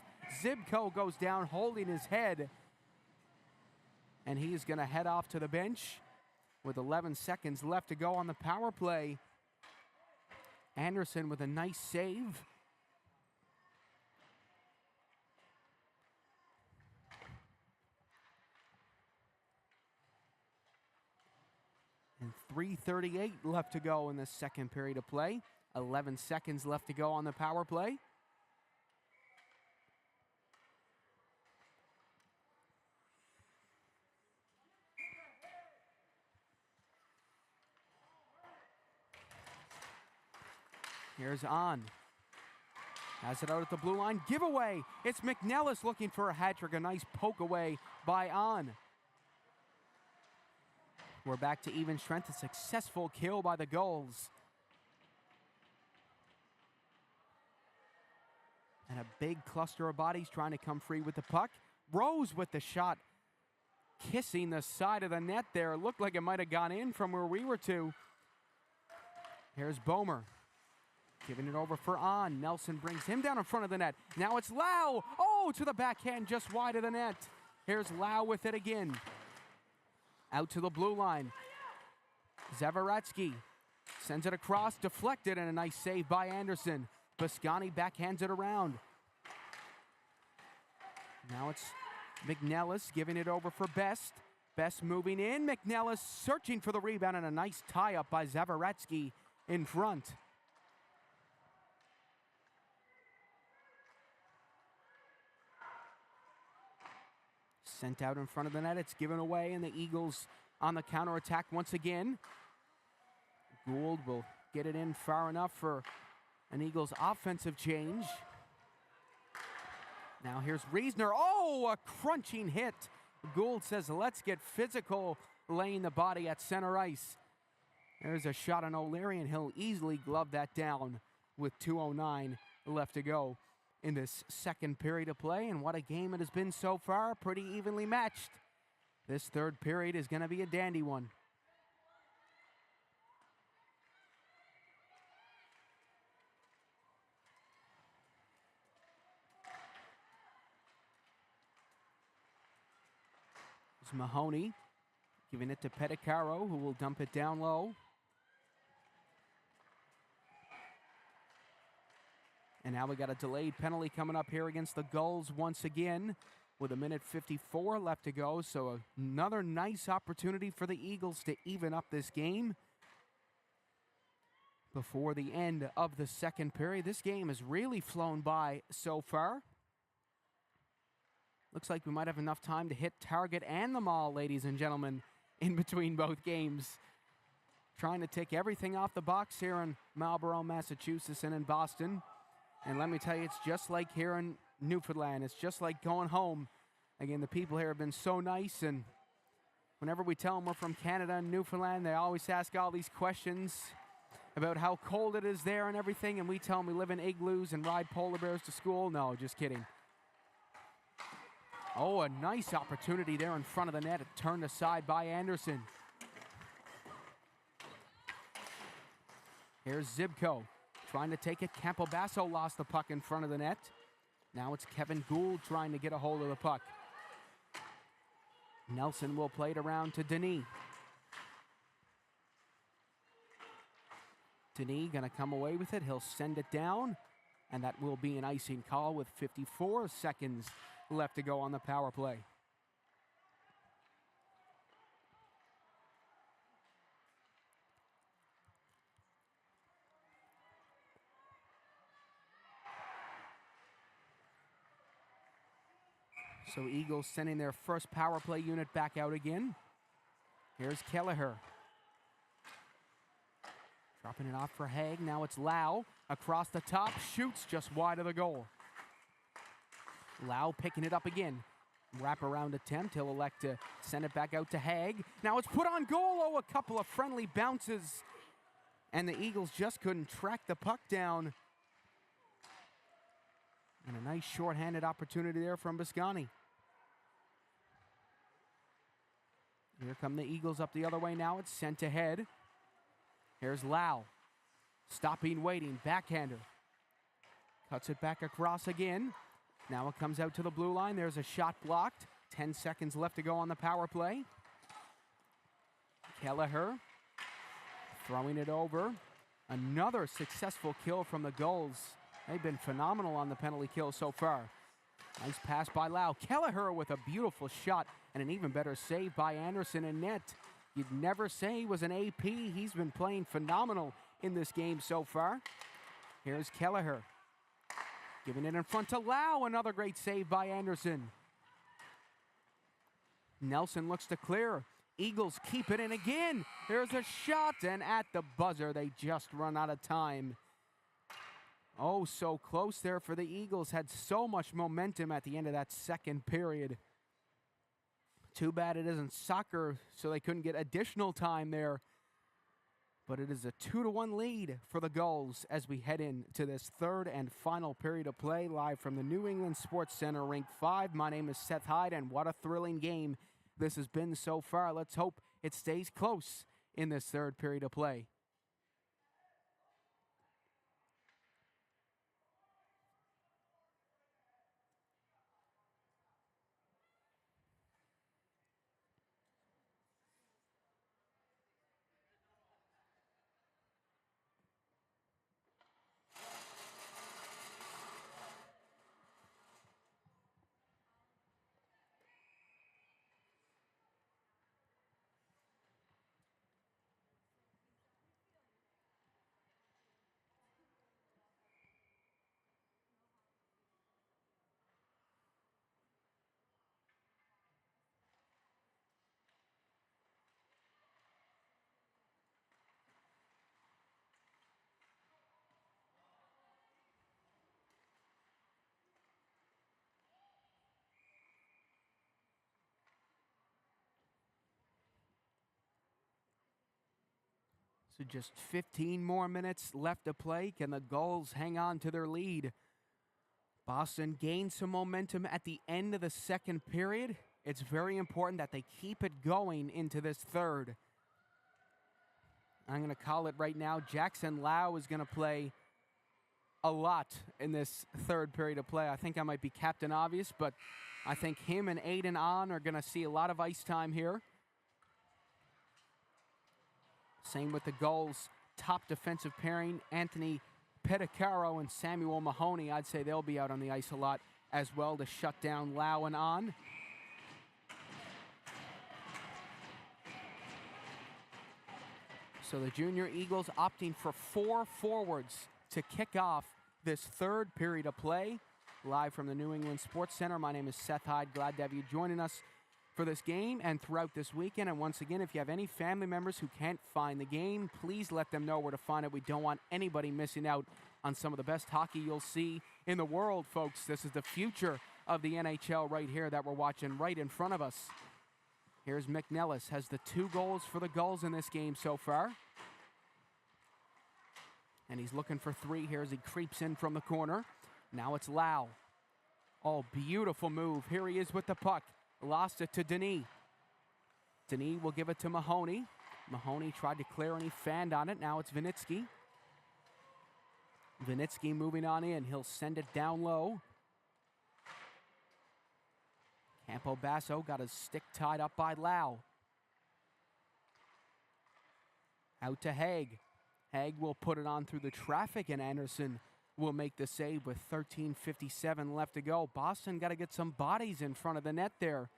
[SPEAKER 1] Zibko goes down holding his head. And he is going to head off to the bench with 11 seconds left to go on the power play. Anderson with a nice save. And 3:38 left to go in the second period of play. 11 seconds left to go on the power play. Here's On. Has it out at the blue line. Giveaway. It's McNellis looking for a hat trick. A nice poke away by On. We're back to even strength. A successful kill by the Gulls. And a big cluster of bodies trying to come free with the puck. Rose with the shot. Kissing the side of the net there. It looked like it might have gone in from where we were to. Here's Bomer. Giving it over for On. Nelson brings him down in front of the net. Now it's Lau. Oh, to the backhand just wide of the net. Here's Lau with it again. Out to the blue line. Zavaretsky sends it across, deflected, and a nice save by Anderson. Boscani backhands it around. Now it's McNellis giving it over for Best. Best moving in. McNellis searching for the rebound, and a nice tie-up by Zavaretsky in front. Sent out in front of the net. It's given away, and the Eagles on the counterattack once again. Gould will get it in far enough for an Eagles offensive change. Now here's Reisner. Oh, a crunching hit. Gould says, let's get physical, laying the body at center ice. There's a shot on O'Leary, and he'll easily glove that down with 2:09 left to go in this second period of play. And what a game it has been so far. Pretty evenly matched. This third period is going to be a dandy one. It's Mahoney giving it to Pedicaro, who will dump it down low. And now we got a delayed penalty coming up here against the Gulls once again with 1:54 left to go. So another nice opportunity for the Eagles to even up this game before the end of the second period. This game has really flown by so far. Looks like we might have enough time to hit target and the mall, ladies and gentlemen, in between both games. Trying to tick everything off the box here in Marlborough, Massachusetts, and in Boston. And let me tell you, it's just like here in Newfoundland. It's just like going home. Again, the people here have been so nice, and whenever we tell them we're from Canada and Newfoundland, they always ask all these questions about how cold it is there and everything, and we tell them we live in igloos and ride polar bears to school. No, just kidding. Oh, a nice opportunity there in front of the net. It turned aside by Anderson. Here's Zibko. trying to take it. Campobasso lost the puck in front of the net. Now it's Kevin Gould trying to get a hold of the puck. Nelson will play it around to Denis. Denis going to come away with it. He'll send it down, and that will be an icing call with 54 seconds left to go on the power play. So Eagles sending their first power play unit back out again. Here's Kelleher. Dropping it off for Haig. Now it's Lau. Across the top. Shoots just wide of the goal. Lau picking it up again. Wraparound attempt. He'll elect to send it back out to Haig. Now it's put on goal. Oh, a couple of friendly bounces. And the Eagles just couldn't track the puck down. And a nice shorthanded opportunity there from Biscani. Here come the Eagles up the other way now. It's sent ahead. Here's Lau. Stopping, waiting. Backhander. Cuts it back across again. Now it comes out to the blue line. There's a shot blocked. 10 seconds left to go on the power play. Kelleher throwing it over. Another successful kill from the Gulls. They've been phenomenal on the penalty kill so far. Nice pass by Lau. Kelleher with a beautiful shot and an even better save by Anderson in net. You'd never say he was an AP. He's been playing phenomenal in this game so far. Here's Kelleher. Giving it in front to Lau. Another great save by Anderson. Nelson looks to clear. Eagles keep it in again. There's a shot, and at the buzzer, they just run out of time. Oh, so close there for the Eagles. Had so much momentum at the end of that second period. Too bad it isn't soccer, so they couldn't get additional time there. But it is a 2-1 lead for the Gulls as we head into this third and final period of play, live from the New England Sports Center, Rink 5. My name is Seth Hyde, and what a thrilling game this has been so far. Let's hope it stays close in this third period of play. So just 15 more minutes left to play. Can the Gulls hang on to their lead? Boston gained some momentum at the end of the second period. It's very important that they keep it going into this third. I'm going to call it right now. Jackson Lau is going to play a lot in this third period of play. I think I might be Captain Obvious, but I think him and Aiden On are going to see a lot of ice time here. Same with the Gulls' top defensive pairing, Anthony Pedicaro and Samuel Mahoney. I'd say they'll be out on the ice a lot as well to shut down Lau and On. So the Junior Eagles opting for 4 forwards to kick off this third period of play. Live from the New England Sports Center, my name is Seth Hyde. Glad to have you joining us for this game and throughout this weekend. And once again, if you have any family members who can't find the game, please let them know where to find it. We don't want anybody missing out on some of the best hockey you'll see in the world, folks. This is the future of the NHL right here that we're watching right in front of us. Here's McNellis, has the 2 goals for the Gulls in this game so far. And he's looking for 3 here as he creeps in from the corner. Now it's Lau. Oh, beautiful move. Here he is with the puck. Lost it to Denis. Denis will give it to Mahoney. Mahoney tried to clear and he fanned on it. Now it's Vinitsky. Vinitsky moving on in. He'll send it down low. Campo Basso got his stick tied up by Lau. Out to Haig. Haig will put it on through the traffic, and Anderson will make the save with 13:57 left to go. Boston got to get some bodies in front of the net there.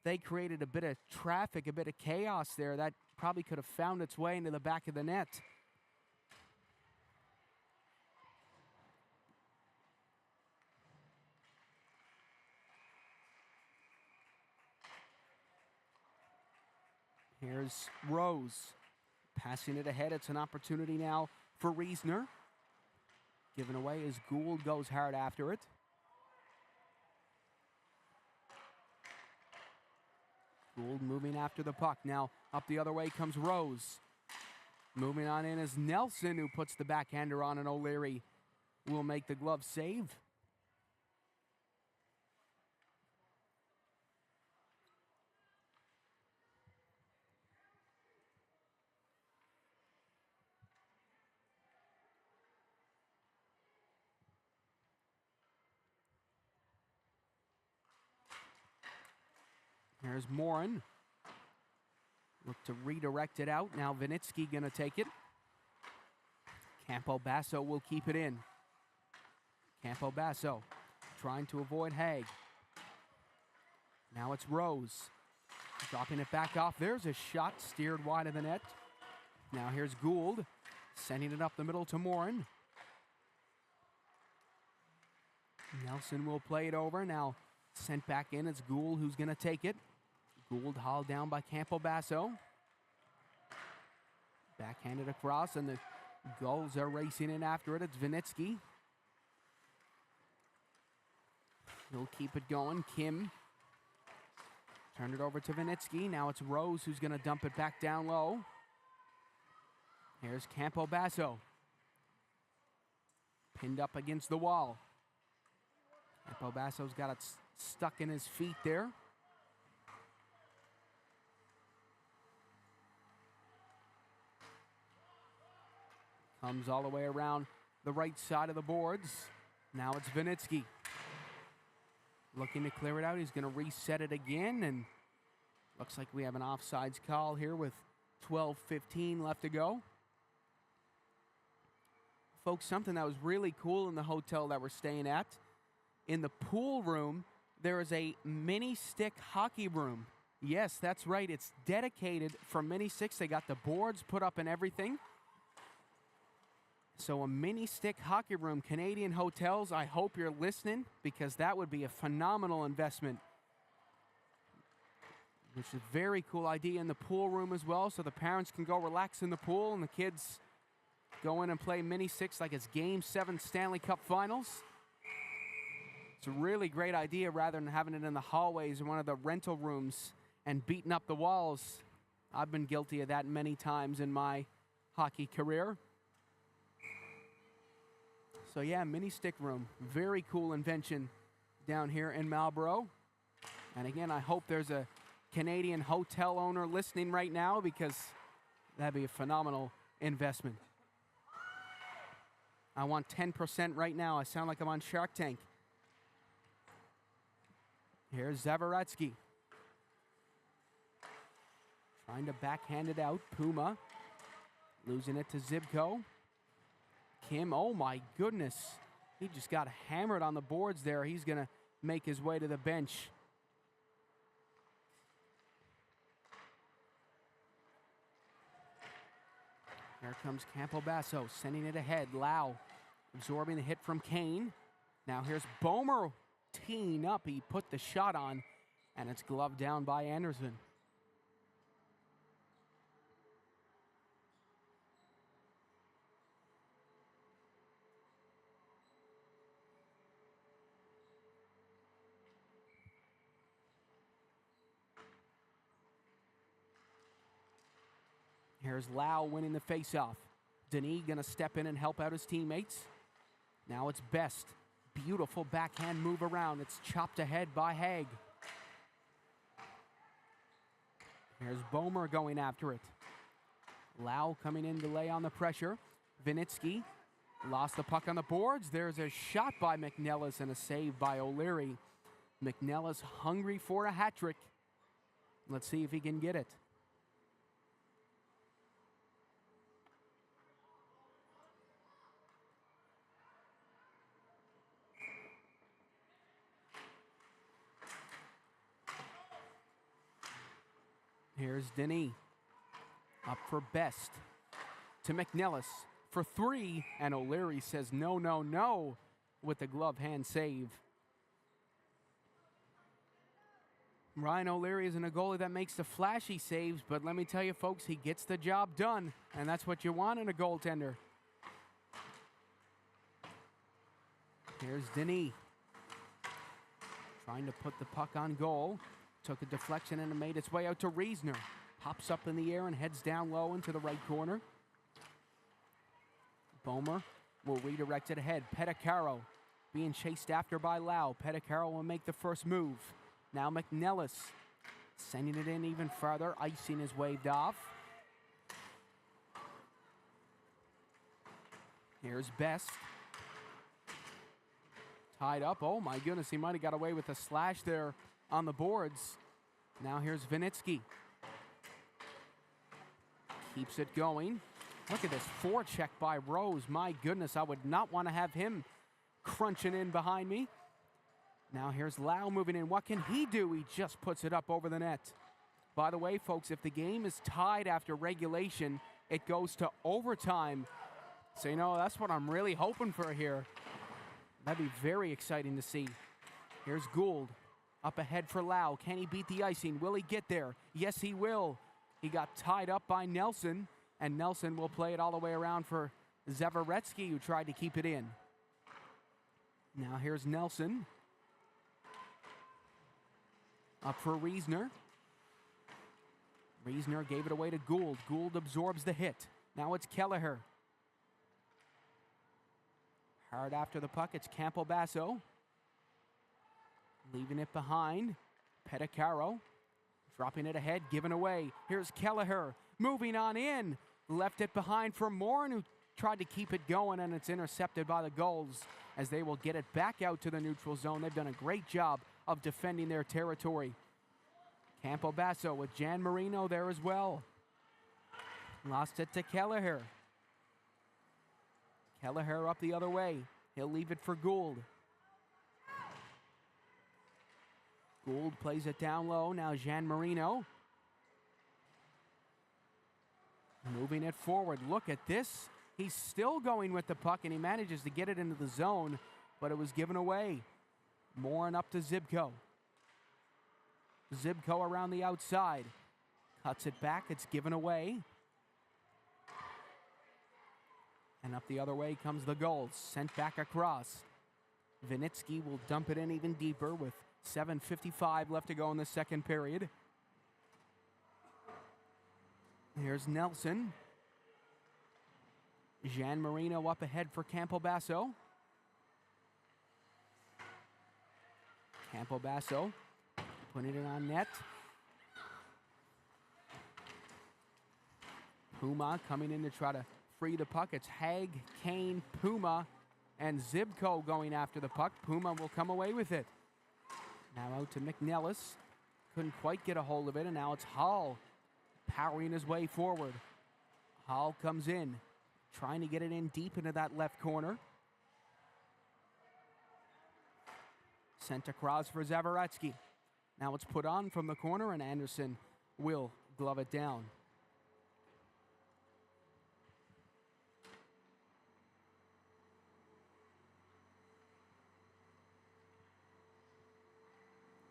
[SPEAKER 1] They created a bit of traffic, a bit of chaos there. That probably could have found its way into the back of the net. Here's Rose. Passing it ahead. It's an opportunity now for Riesner. Given away as Gould goes hard after it. Gould moving after the puck. Now up the other way comes Rose. Moving on in is Nelson, who puts the backhander on, and O'Leary will make the glove save. Here's Morin. Look to redirect it out. Now Vinitsky gonna take it. Campo Basso will keep it in. Campo Basso trying to avoid Haig. Now it's Rose. Dropping it back off. There's a shot steered wide of the net. Now here's Gould. Sending it up the middle to Morin. Nelson will play it over. Now sent back in. It's Gould who's gonna take it. Gould hauled down by Campo Basso. Backhanded across, and the Gulls are racing in after it. It's Vinitsky. He'll keep it going. Kim turned it over to Vinitsky. Now it's Rose who's going to dump it back down low. Here's Campo Basso. Pinned up against the wall. Campo Basso's got it stuck in his feet there. Comes all the way around the right side of the boards. Now it's Vinitsky. Looking to clear it out. He's going to reset it again, and looks like we have an offsides call here with 12:15 left to go. Folks, something that was really cool in the hotel that we're staying at, in the pool room, there is a mini stick hockey room. Yes, that's right. It's dedicated for mini sticks. They got the boards put up and everything. So a mini stick hockey room. Canadian hotels, I hope you're listening, because that would be a phenomenal investment. Which is a very cool idea in the pool room as well, so the parents can go relax in the pool and the kids go in and play mini sticks like it's Game 7 Stanley Cup Finals. It's a really great idea rather than having it in the hallways or one of the rental rooms and beating up the walls. I've been guilty of that many times in my hockey career. So yeah, mini stick room. Very cool invention down here in Marlborough. And again, I hope there's a Canadian hotel owner listening right now, because that'd be a phenomenal investment. I want 10% right now. I sound like I'm on Shark Tank. Here's Zavaretsky. Trying to backhand it out. Puma losing it to Zibko. Kim, oh my goodness. He just got hammered on the boards there. He's going to make his way to the bench. Here comes Campo Basso, sending it ahead. Lau absorbing the hit from Kane. Now here's Bomer teeing up. He put the shot on, and it's gloved down by Anderson. Here's Lau winning the faceoff. Denis going to step in and help out his teammates. Now it's Best. Beautiful backhand move around. It's chopped ahead by Haig. Here's Bomer going after it. Lau coming in to lay on the pressure. Vinitsky Lost the puck on the boards. There's a shot by McNellis and a save by O'Leary. McNellis hungry for a hat trick. Let's see if he can get it. Here's Denis. Up for Best. To McNellis for three. And O'Leary says no, no, no with the glove hand save. Ryan O'Leary isn't a goalie that makes the flashy saves, but let me tell you, folks, he gets the job done, and that's what you want in a goaltender. Here's Denis. Trying to put the puck on goal. Took a deflection and it made its way out to Reisner. Hops up in the air and heads down low into the right corner. Bomer will redirect it ahead. Pedicaro being chased after by Lau. Pedicaro will make the first move. Now McNellis sending it in even farther. Icing is waved off. Here's Best. Tied up. Oh my goodness, he might have got away with a slash there on the boards. Now here's Vinitsky. Keeps it going. Look at this forecheck by Rose. My goodness, I would not want to have him crunching in behind me. Now here's Lau moving in. What can he do? He just puts it up over the net. By the way, folks, if the game is tied after regulation, it goes to overtime. So, you know, that's what I'm really hoping for here. That'd be very exciting to see. Here's Gould. Up ahead for Lau. Can he beat the icing? Will he get there? Yes, he will. He got tied up by Nelson, and Nelson will play it all the way around for Zveretsky, who tried to keep it in. Now here's Nelson. Up for Reisner. Reisner gave it away to Gould. Gould absorbs the hit. Now it's Kelleher. Hard after the puck, it's Campobasso. Leaving it behind. Pedicaro. Dropping it ahead, given away. Here's Kelleher. Moving on in. Left it behind for Morin, who tried to keep it going, and it's intercepted by the Gulls as they will get it back out to the neutral zone. They've done a great job of defending their territory. Campobasso with Jan Marino there as well. Lost it to Kelleher. Kelleher up the other way. He'll leave it for Gould. Gould plays it down low. Now Jan Marino. Moving it forward. Look at this. He's still going with the puck, and he manages to get it into the zone, but it was given away. Morin up to Zibko. Zibko around the outside. Cuts it back. It's given away. And up the other way comes the Gulls. Sent back across. Vinitsky will dump it in even deeper with 7:55 left to go in the second period. Here's Nelson. Jan Marino up ahead for Campobasso. Campobasso putting it on net. Puma coming in to try to free the puck. It's Haig, Kane, Puma, and Zibko going after the puck. Puma will come away with it. Now out to McNellis. Couldn't quite get a hold of it, and now it's Hall powering his way forward. Hall comes in, trying to get it in deep into that left corner. Sent across for Zveretsky. Now it's put on from the corner, and Anderson will glove it down.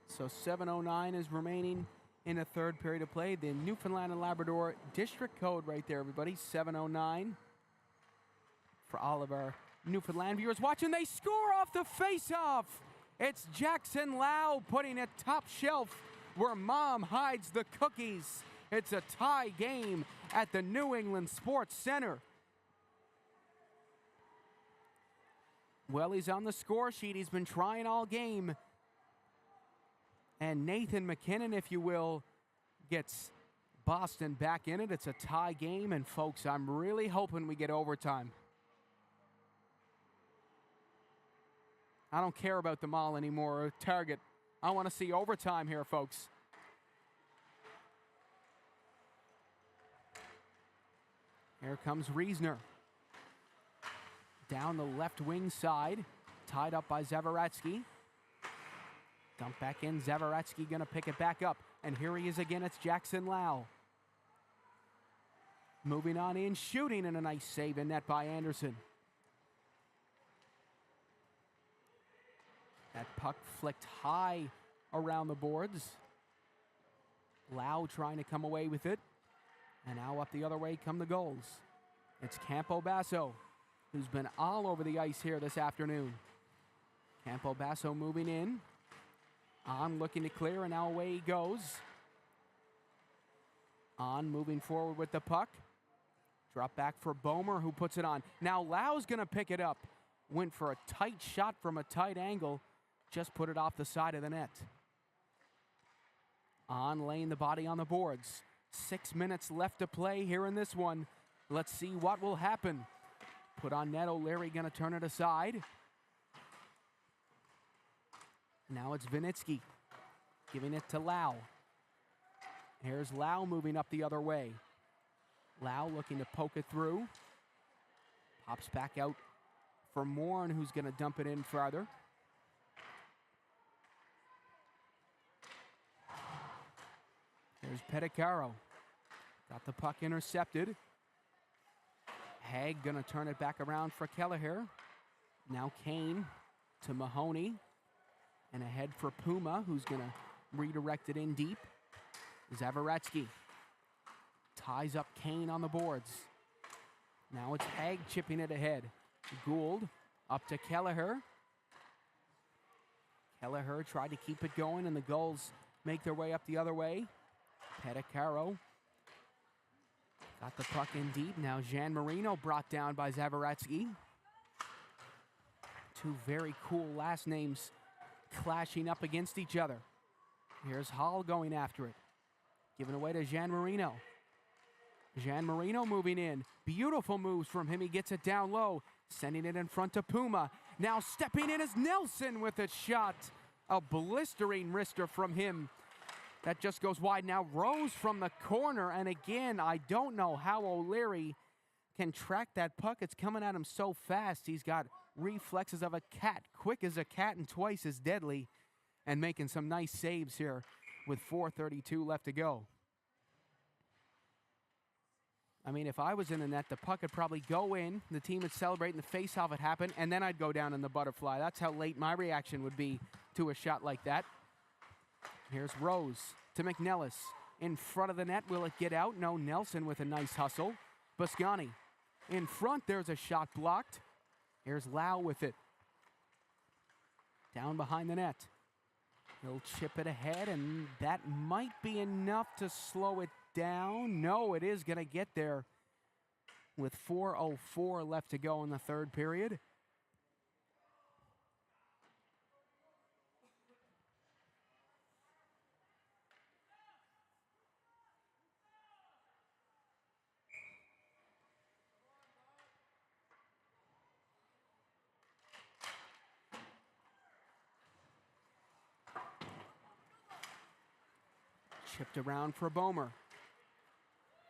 [SPEAKER 1] So 7:09 is remaining in the third period of play. The Newfoundland and Labrador district code right there, everybody. 7:09 for all of our Newfoundland viewers watching. They score off the face-off. It's Jackson Lau putting it top shelf where Mom hides the cookies. It's a tie game at the New England Sports Center. Well, he's on the score sheet. He's been trying all game. And Nathan McKinnon, if you will, gets Boston back in it. It's a tie game, and folks, I'm really hoping we get overtime. I don't care about the maul anymore, or target. I want to see overtime here, folks. Here comes Riesner. Down the left wing side, tied up by Zavaretsky. Dump back in, Zavaretsky gonna pick it back up. And here he is again, it's Jackson Lau. Moving on in, shooting, and a nice save in net by Anderson. That puck flicked high around the boards. Lau trying to come away with it. And now up the other way come the Gulls. It's Campo Basso, who's been all over the ice here this afternoon. Campo Basso moving in. On looking to clear, and now away he goes. On moving forward with the puck. Drop back for Bomer, who puts it on. Now Lau's going to pick it up. Went for a tight shot from a tight angle. Just put it off the side of the net. On laying the body on the boards. 6 minutes left to play here in this one. Let's see what will happen. Put on net, O'Leary going to turn it aside. Now it's Vinitsky giving it to Lau. Here's Lau moving up the other way. Lau looking to poke it through. Pops back out for Morin, who's going to dump it in farther. Here's Pedicaro. Got the puck intercepted. Haig going to turn it back around for Kelleher. Now Kane to Mahoney. And ahead for Puma, who's going to redirect it in deep. Zavaretsky ties up Kane on the boards. Now it's Haig chipping it ahead. Gould up to Kelleher. Kelleher tried to keep it going, and the Gulls make their way up the other way. Pedicaro got the puck in deep. Now Jean Marino brought down by Zavaretsky. Two very cool last names clashing up against each other. Here's Hall going after it. Giving away to Jean Marino. Jean Marino moving in. Beautiful moves from him. He gets it down low. Sending it in front to Puma. Now stepping in is Nelson with a shot. A blistering wrister from him. That just goes wide. Now Rose from the corner. And again, I don't know how O'Leary can track that puck. It's coming at him so fast. He's got reflexes of a cat. Quick as a cat and twice as deadly. And making some nice saves here with 4:32 left to go. I mean, if I was in the net, the puck would probably go in, the team would celebrate, and the face-off would happen, and then I'd go down in the butterfly. That's how late my reaction would be to a shot like that. Here's Rose to McNellis. In front of the net, will it get out? No, Nelson with a nice hustle. Boscani in front, there's a shot blocked. Here's Lau with it. Down behind the net. He'll chip it ahead, and that might be enough to slow it down. No, it is going to get there with 4:04 left to go in the third period. Chipped around for Bomer.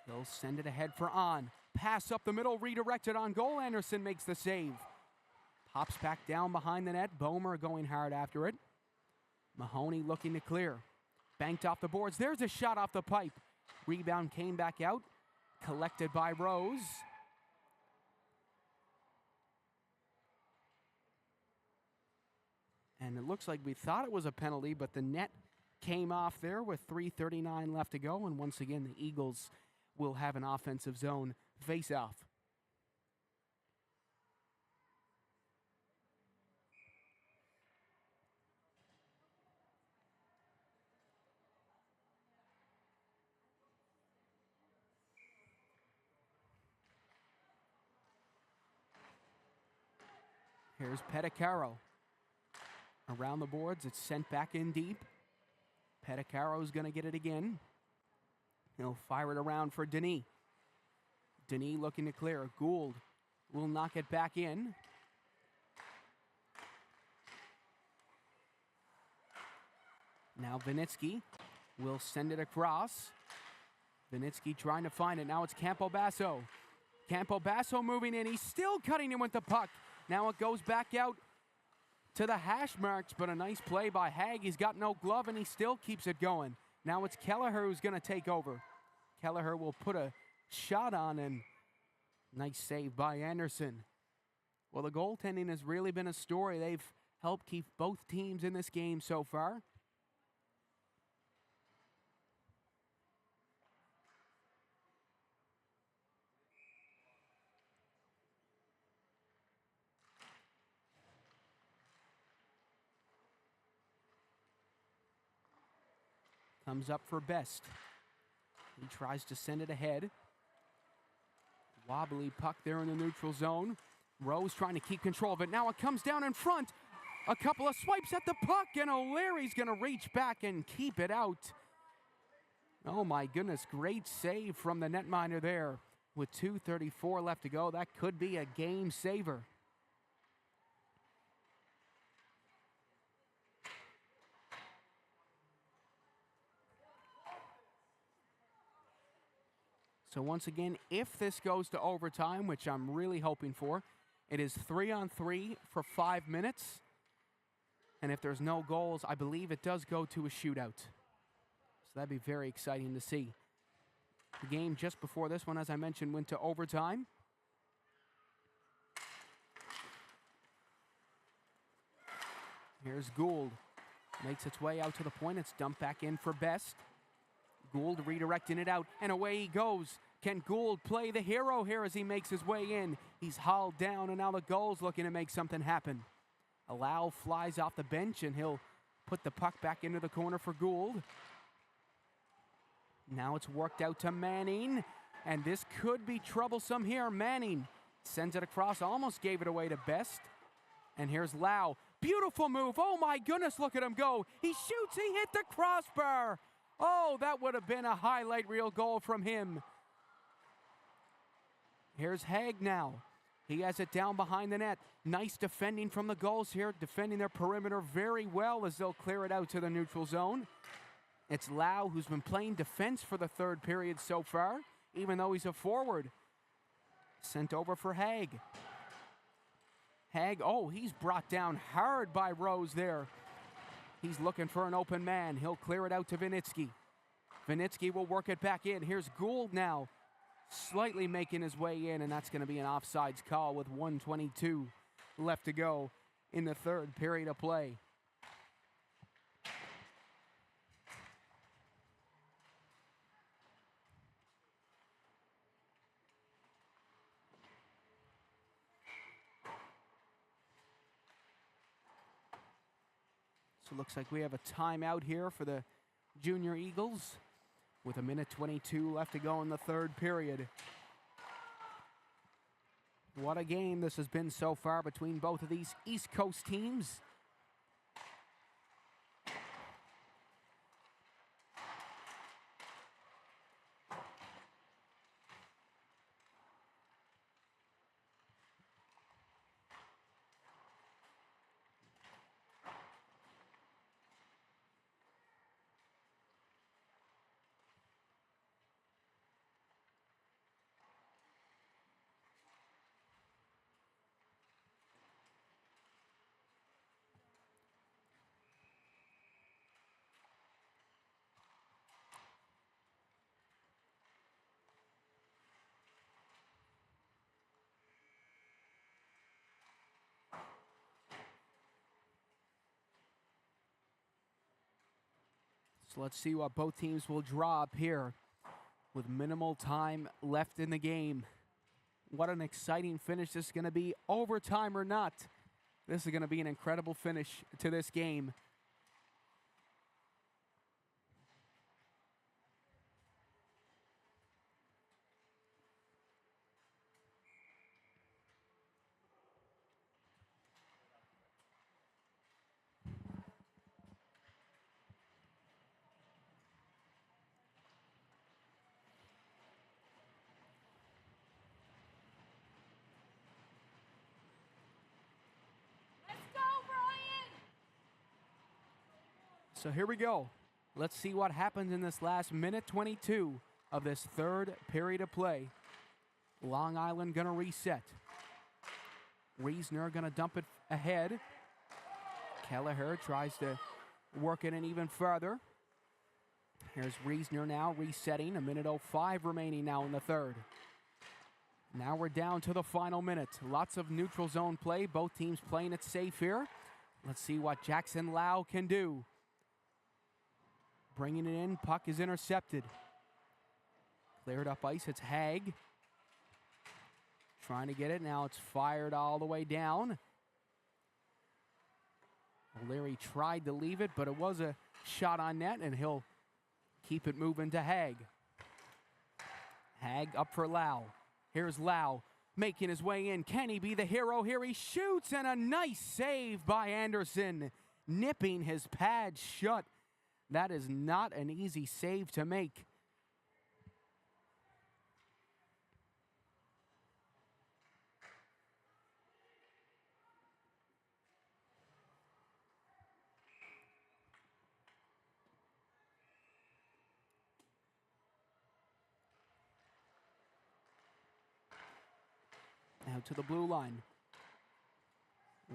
[SPEAKER 1] They'll send it ahead for On. Pass up the middle, redirected on goal. Anderson makes the save. Pops back down behind the net. Bomer going hard after it. Mahoney looking to clear. Banked off the boards. There's a shot off the pipe. Rebound came back out. Collected by Rose. And it looks like we thought it was a penalty, but the net came off there with 3:39 left to go. And once again, the Eagles will have an offensive zone face-off. Here's Pedicaro. Around the boards, it's sent back in deep. Pedicaro's going to get it again. He'll fire it around for Denis. Denis looking to clear. Gould will knock it back in. Now Vinitsky will send it across. Vinitsky trying to find it. Now it's Campobasso. Campobasso moving in. He's still cutting in with the puck. Now it goes back out to the hash marks, but a nice play by Haig. He's got no glove, and he still keeps it going. Now it's Kelleher who's going to take over. Kelleher will put a shot on, and nice save by Anderson. Well, the goaltending has really been a story. They've helped keep both teams in this game so far. Comes up for Best. He tries to send it ahead. Wobbly puck there in the neutral zone. Rose trying to keep control of it. Now it comes down in front. A couple of swipes at the puck, and O'Leary's going to reach back and keep it out. Oh my goodness, great save from the netminder there. With 2:34 left to go, that could be a game saver. So once again, if this goes to overtime, which I'm really hoping for, it is 3-on-3 for 5 minutes. And if there's no goals, I believe it does go to a shootout. So that'd be very exciting to see. The game just before this one, as I mentioned, went to overtime. Here's Gould. Makes its way out to the point. It's dumped back in for Best. Gould redirecting it out, and away he goes. Can Gould play the hero here as he makes his way in? He's hauled down, and now the Gulls looking to make something happen. Allow flies off the bench, and he'll put the puck back into the corner for Gould. Now it's worked out to Manning, and this could be troublesome here. Manning sends it across, almost gave it away to Best. And here's Lau. Beautiful move. Oh my goodness, look at him go. He shoots, he hit the crossbar. Oh, that would have been a highlight reel goal from him. Here's Haig now. He has it down behind the net. Nice defending from the Gulls here, defending their perimeter very well as they'll clear it out to the neutral zone. It's Lau who's been playing defense for the third period so far, even though he's a forward. Sent over for Haig. Haig, oh, he's brought down hard by Rose there. He's looking for an open man. He'll clear it out to Vinitsky. Vinitsky will work it back in. Here's Gould now, slightly making his way in, and that's going to be an offsides call with 1:22 left to go in the third period of play. So it looks like we have a timeout here for the Junior Eagles with 1:22 left to go in the third period. What a game this has been so far between both of these East Coast teams. So let's see what both teams will draw up here with minimal time left in the game. What an exciting finish this is going to be, overtime or not. This is going to be an incredible finish to this game. So here we go. Let's see what happens in this last minute 22 of this third period of play. Long Island gonna reset. Reesner gonna dump it ahead. Kelleher tries to work it in even further. Here's Reesner now resetting. 1:05 remaining now in the third. Now we're down to the final minute. Lots of neutral zone play. Both teams playing it safe here. Let's see what Jackson Lau can do. Bringing it in. Puck is intercepted. Cleared up ice. It's Haig. Trying to get it. Now it's fired all the way down. O'Leary tried to leave it, but it was a shot on net, and he'll keep it moving to Haig. Haig up for Lau. Here's Lau making his way in. Can he be the hero? Here he shoots, and a nice save by Anderson, nipping his pad shut. That is not an easy save to make. Now to the blue line.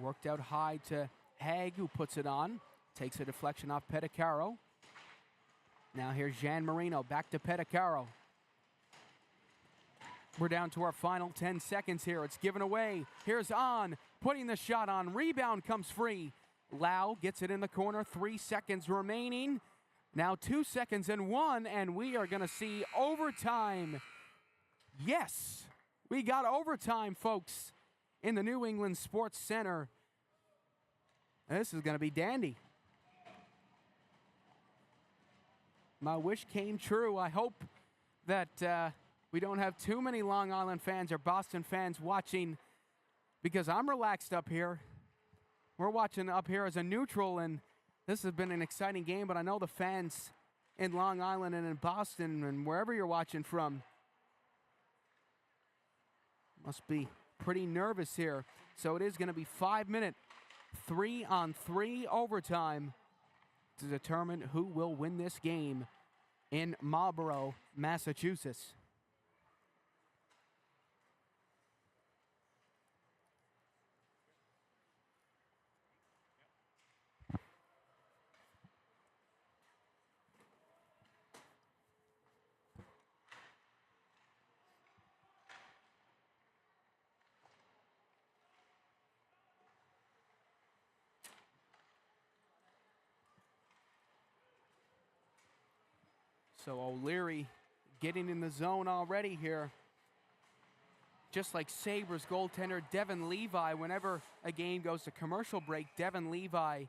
[SPEAKER 1] Worked out high to Haig, who puts it on. Takes a deflection off Pedicaro. Now here's Jean Marino, back to Pedicaro. We're down to our final 10 seconds here. It's given away. Here's On, putting the shot on. Rebound comes free. Lau gets it in the corner. 3 seconds remaining. Now 2 seconds and 1, and we are going to see overtime. Yes, we got overtime, folks, in the New England Sports Center. This is going to be dandy. My wish came true. I hope that we don't have too many Long Island fans or Boston fans watching, because I'm relaxed up here. We're watching up here as a neutral, and this has been an exciting game, but I know the fans in Long Island and in Boston and wherever you're watching from must be pretty nervous here. So it is going to be 5-minute, 3-on-3 overtime to determine who will win this game in Marlborough, Massachusetts. So O'Leary getting in the zone already here. Just like Sabres goaltender Devin Levi, whenever a game goes to commercial break, Devin Levi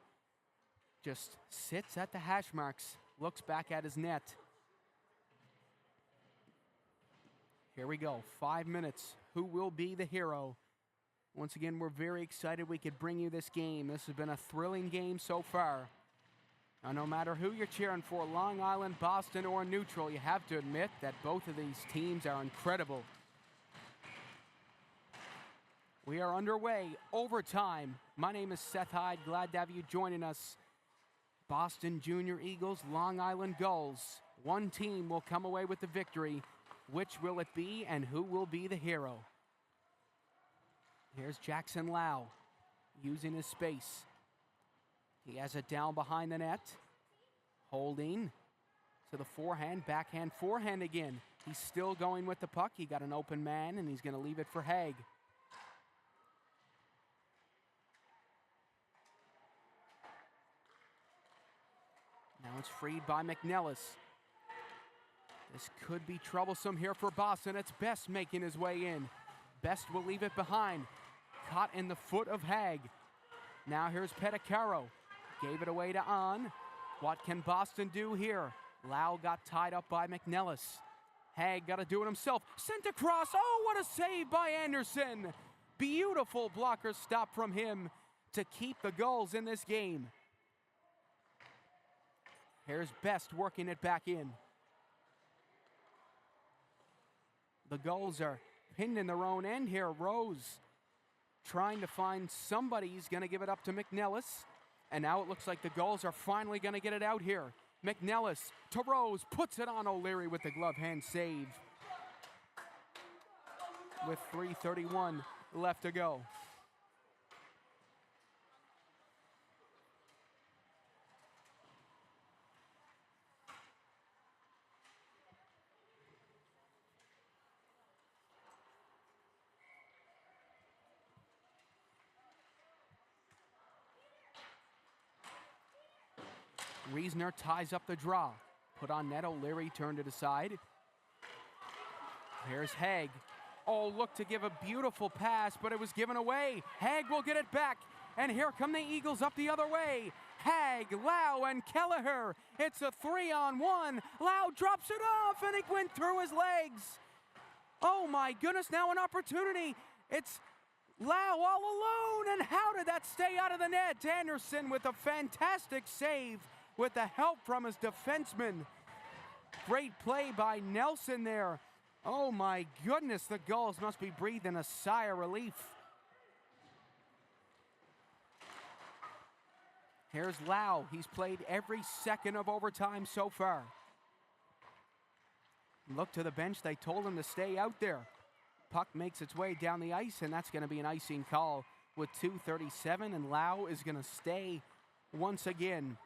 [SPEAKER 1] just sits at the hash marks, looks back at his net. Here we go, 5 minutes. Who will be the hero? Once again, we're very excited we could bring you this game. This has been a thrilling game so far. Now, no matter who you're cheering for, Long Island, Boston, or neutral, you have to admit that both of these teams are incredible. We are underway, overtime. My name is Seth Hyde. Glad to have you joining us. Boston Junior Eagles, Long Island Gulls. One team will come away with the victory. Which will it be, and who will be the hero? Here's Jackson Lau using his space. He has it down behind the net. Holding to the forehand, backhand, forehand again. He's still going with the puck. He got an open man, and he's going to leave it for Haig. Now it's freed by McNellis. This could be troublesome here for Boston. It's Best making his way in. Best will leave it behind. Caught in the foot of Haig. Now here's Pedicaro. Gave it away to On. What can Boston do here? Lau got tied up by McNellis. Haig got to do it himself. Sent across. Oh, what a save by Anderson. Beautiful blocker stop from him to keep the Gulls in this game. Here's Best working it back in. The Gulls are pinned in their own end here. Rose trying to find somebody. He's going to give it up to McNellis. And now it looks like the Gulls are finally going to get it out here. McNellis to Rose, puts it on O'Leary with the glove hand save. With 3:31 left to go. Reesner ties up the draw. Put on net, O'Leary turned it aside. Here's Haig. Oh, look to give a beautiful pass, but it was given away. Haig will get it back, and here come the Eagles up the other way. Haig, Lau, and Kelleher. It's a 3-on-1. Lau drops it off, and it went through his legs. Oh my goodness, now an opportunity. It's Lau all alone, and how did that stay out of the net? Anderson with a fantastic save with the help from his defenseman. Great play by Nelson there. Oh my goodness, the Gulls must be breathing a sigh of relief. Here's Lau. He's played every second of overtime so far. Look to the bench. They told him to stay out there. Puck makes its way down the ice, and that's going to be an icing call with 2:37, and Lau is going to stay once again.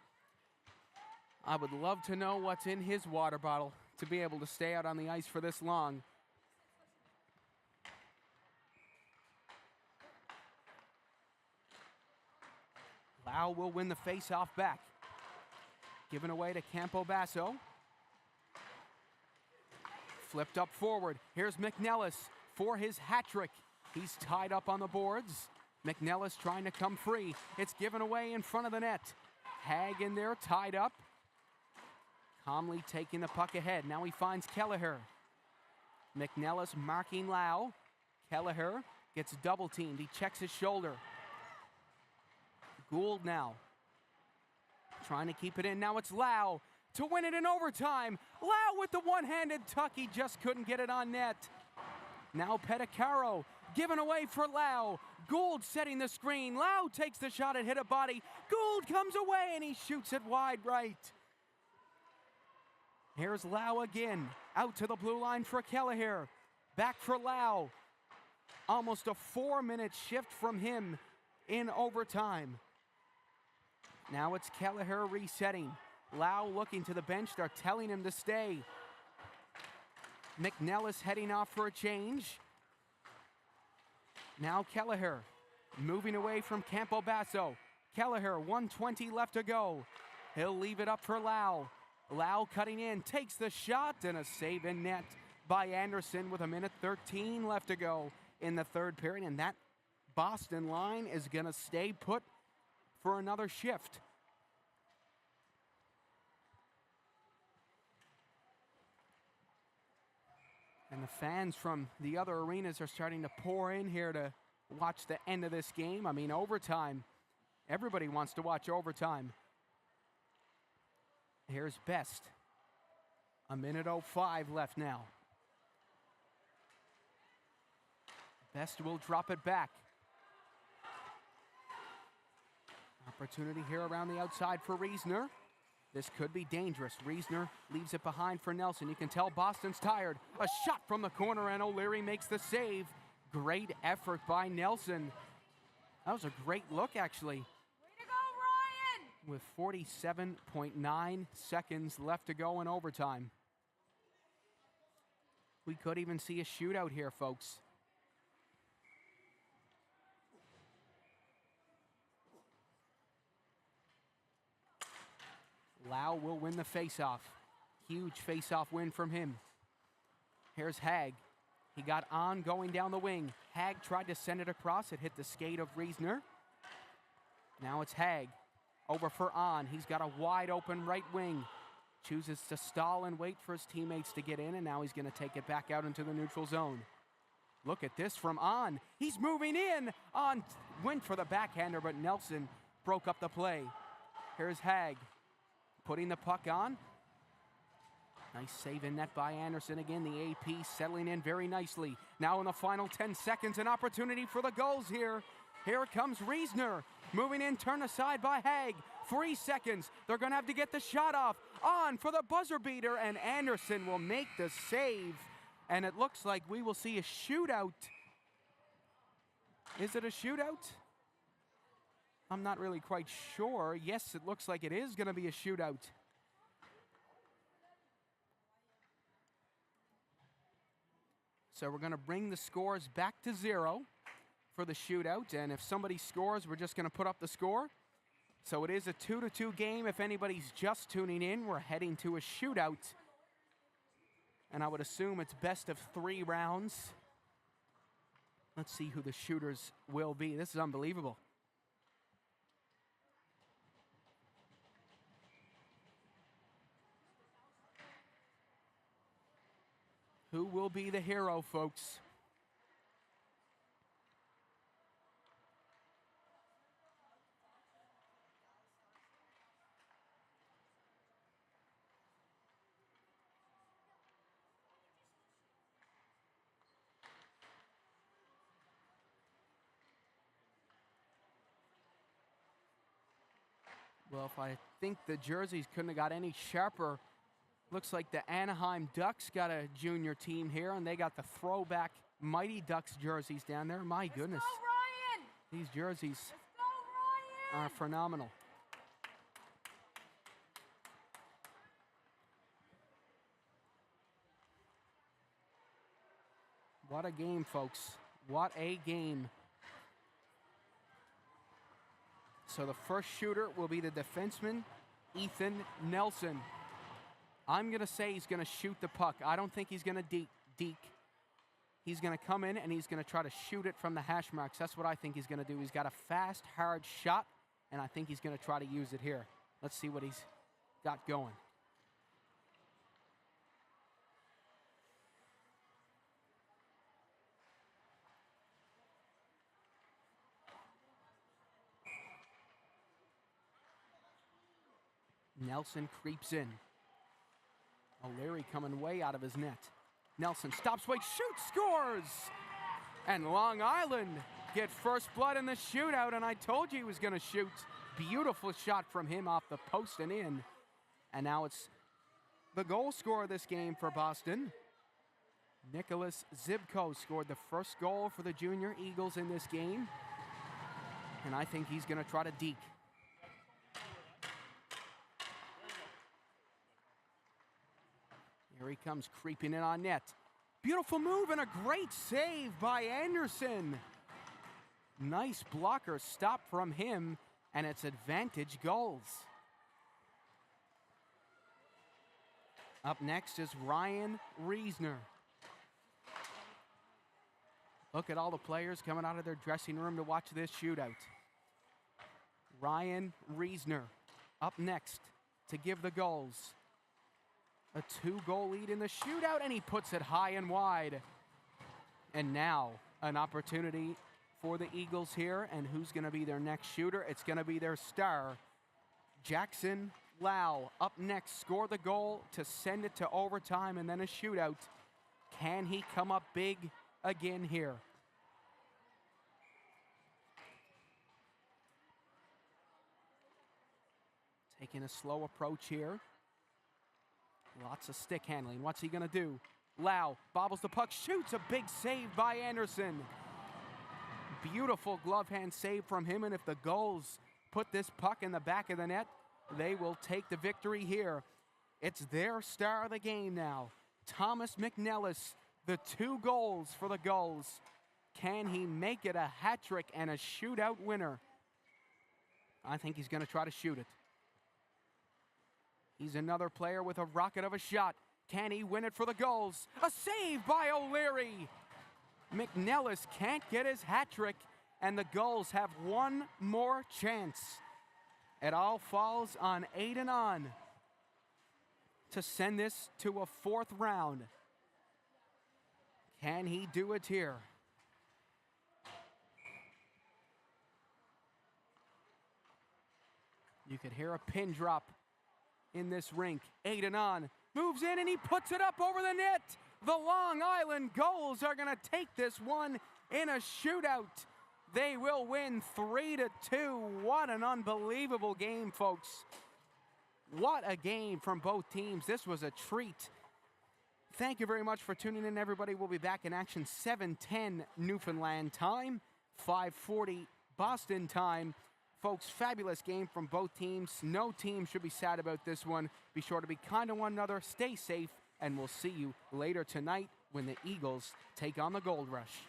[SPEAKER 1] I would love to know what's in his water bottle to be able to stay out on the ice for this long. Lau will win the face-off back. Given away to Campo Basso. Flipped up forward. Here's McNellis for his hat trick. He's tied up on the boards. McNellis trying to come free. It's given away in front of the net. Haig in there, tied up. Calmly taking the puck ahead. Now he finds Kelleher. McNellis marking Lau. Kelleher gets double teamed. He checks his shoulder. Gould now trying to keep it in. Now it's Lau to win it in overtime. Lau with the one-handed tuck. He just couldn't get it on net. Now Pedicaro given away for Lau. Gould setting the screen. Lau takes the shot and hit a body. Gould comes away and he shoots it wide right. Here's Lau again. Out to the blue line for Kelleher. Back for Lau. Almost a 4-minute shift from him in overtime. Now it's Kelleher resetting. Lau looking to the bench. They're telling him to stay. McNellis heading off for a change. Now Kelleher moving away from Campo Basso. Kelleher, 1:20 left to go. He'll leave it up for Lau. Lau cutting in, takes the shot, and a save in net by Anderson with 1:13 left to go in the third period. And that Boston line is going to stay put for another shift. And the fans from the other arenas are starting to pour in here to watch the end of this game. I mean, overtime. Everybody wants to watch overtime. Here's Best. 1:05 left now. Best will drop it back. Opportunity here around the outside for Reesner. This could be dangerous. Reesner leaves it behind for Nelson. You can tell Boston's tired. A shot from the corner, and O'Leary makes the save. Great effort by Nelson. That was a great look, actually.
[SPEAKER 2] Way to go, Ryan!
[SPEAKER 1] With 47.9 seconds left to go in overtime. We could even see a shootout here, folks. Lau will win the faceoff. Huge faceoff win from him. Here's Haig. He got on going down the wing. Haig tried to send it across. It hit the skate of Reesner. Now it's Haig. Over for On. He's got a wide open right wing. Chooses to stall and wait for his teammates to get in, and now he's going to take it back out into the neutral zone. Look at this from On. He's moving in. On went for the backhander, but Nelson broke up the play. Here's Haig. Putting the puck on. Nice save in net by Anderson. Again, the AP settling in very nicely. Now in the final 10 seconds, an opportunity for the Gulls here. Here comes Reesner. Moving in, turn aside by Haig. 3 seconds. They're going to have to get the shot off. On for the buzzer beater, and Anderson will make the save. And it looks like we will see a shootout. Is it a shootout? I'm not really quite sure. Yes, it looks like it is going to be a shootout. So we're going to bring the scores back to 0 for the shootout. And if somebody scores, we're just going to put up the score. So it is a 2-2 game. If anybody's just tuning in, we're heading to a shootout. And I would assume it's best of 3 rounds. Let's see who the shooters will be. This is unbelievable. Who will be the hero, folks? Well, if I think the jerseys couldn't have got any sharper, looks like the Anaheim Ducks got a junior team here, and they got the throwback Mighty Ducks jerseys down there. My goodness.
[SPEAKER 2] Let's go, Ryan!
[SPEAKER 1] These jerseys
[SPEAKER 2] Let's go, Ryan!
[SPEAKER 1] are phenomenal. What a game, folks. What a game. So the first shooter will be the defenseman, Ethan Nelson. I'm going to say he's going to shoot the puck. I don't think he's going to deke. He's going to come in and he's going to try to shoot it from the hash marks. That's what I think he's going to do. He's got a fast, hard shot, and I think he's going to try to use it here. Let's see what he's got going. Nelson creeps in. O'Leary coming way out of his net. Nelson stops, wait, shoots, scores! And Long Island get first blood in the shootout, and I told you he was going to shoot. Beautiful shot from him off the post and in. And now it's the goal scorer of this game for Boston. Nicholas Zibko scored the first goal for the Junior Eagles in this game. And I think he's going to try to deke. Here he comes creeping in on net. Beautiful move and a great save by Anderson. Nice blocker stop from him, and it's advantage Gulls. Up next is Ryan Reisner. Look at all the players coming out of their dressing room to watch this shootout. Ryan Reisner up next to give the Gulls a 2-goal lead in the shootout, and he puts it high and wide. And now an opportunity for the Eagles here, and who's going to be their next shooter? It's going to be their star, Jackson Lau. Up next, score the goal to send it to overtime and then a shootout. Can he come up big again here? Taking a slow approach here. Lots of stick handling. What's he going to do? Lau bobbles the puck, shoots, a big save by Anderson. Beautiful glove hand save from him, and if the Gulls put this puck in the back of the net, they will take the victory here. It's their star of the game now. Thomas McNellis, the 2 goals for the Gulls. Can he make it a hat trick and a shootout winner? I think he's going to try to shoot it. He's another player with a rocket of a shot. Can he win it for the Gulls? A save by O'Leary. McNellis can't get his hat trick, and the Gulls have one more chance. It all falls on Aiden On to send this to a 4th round. Can he do it here? You could hear a pin drop in this rink. Aiden On moves in and he puts it up over the net. The Long Island Gulls are going to take this one in a shootout. They will win 3-2. What an unbelievable game, folks. What a game from both teams. This was a treat. Thank you very much for tuning in, everybody. We'll be back in action 7:10 Newfoundland time, 5:40 Boston time. Folks, fabulous game from both teams. No team should be sad about this one. Be sure to be kind to one another, stay safe, and we'll see you later tonight when the Eagles take on the Gold Rush.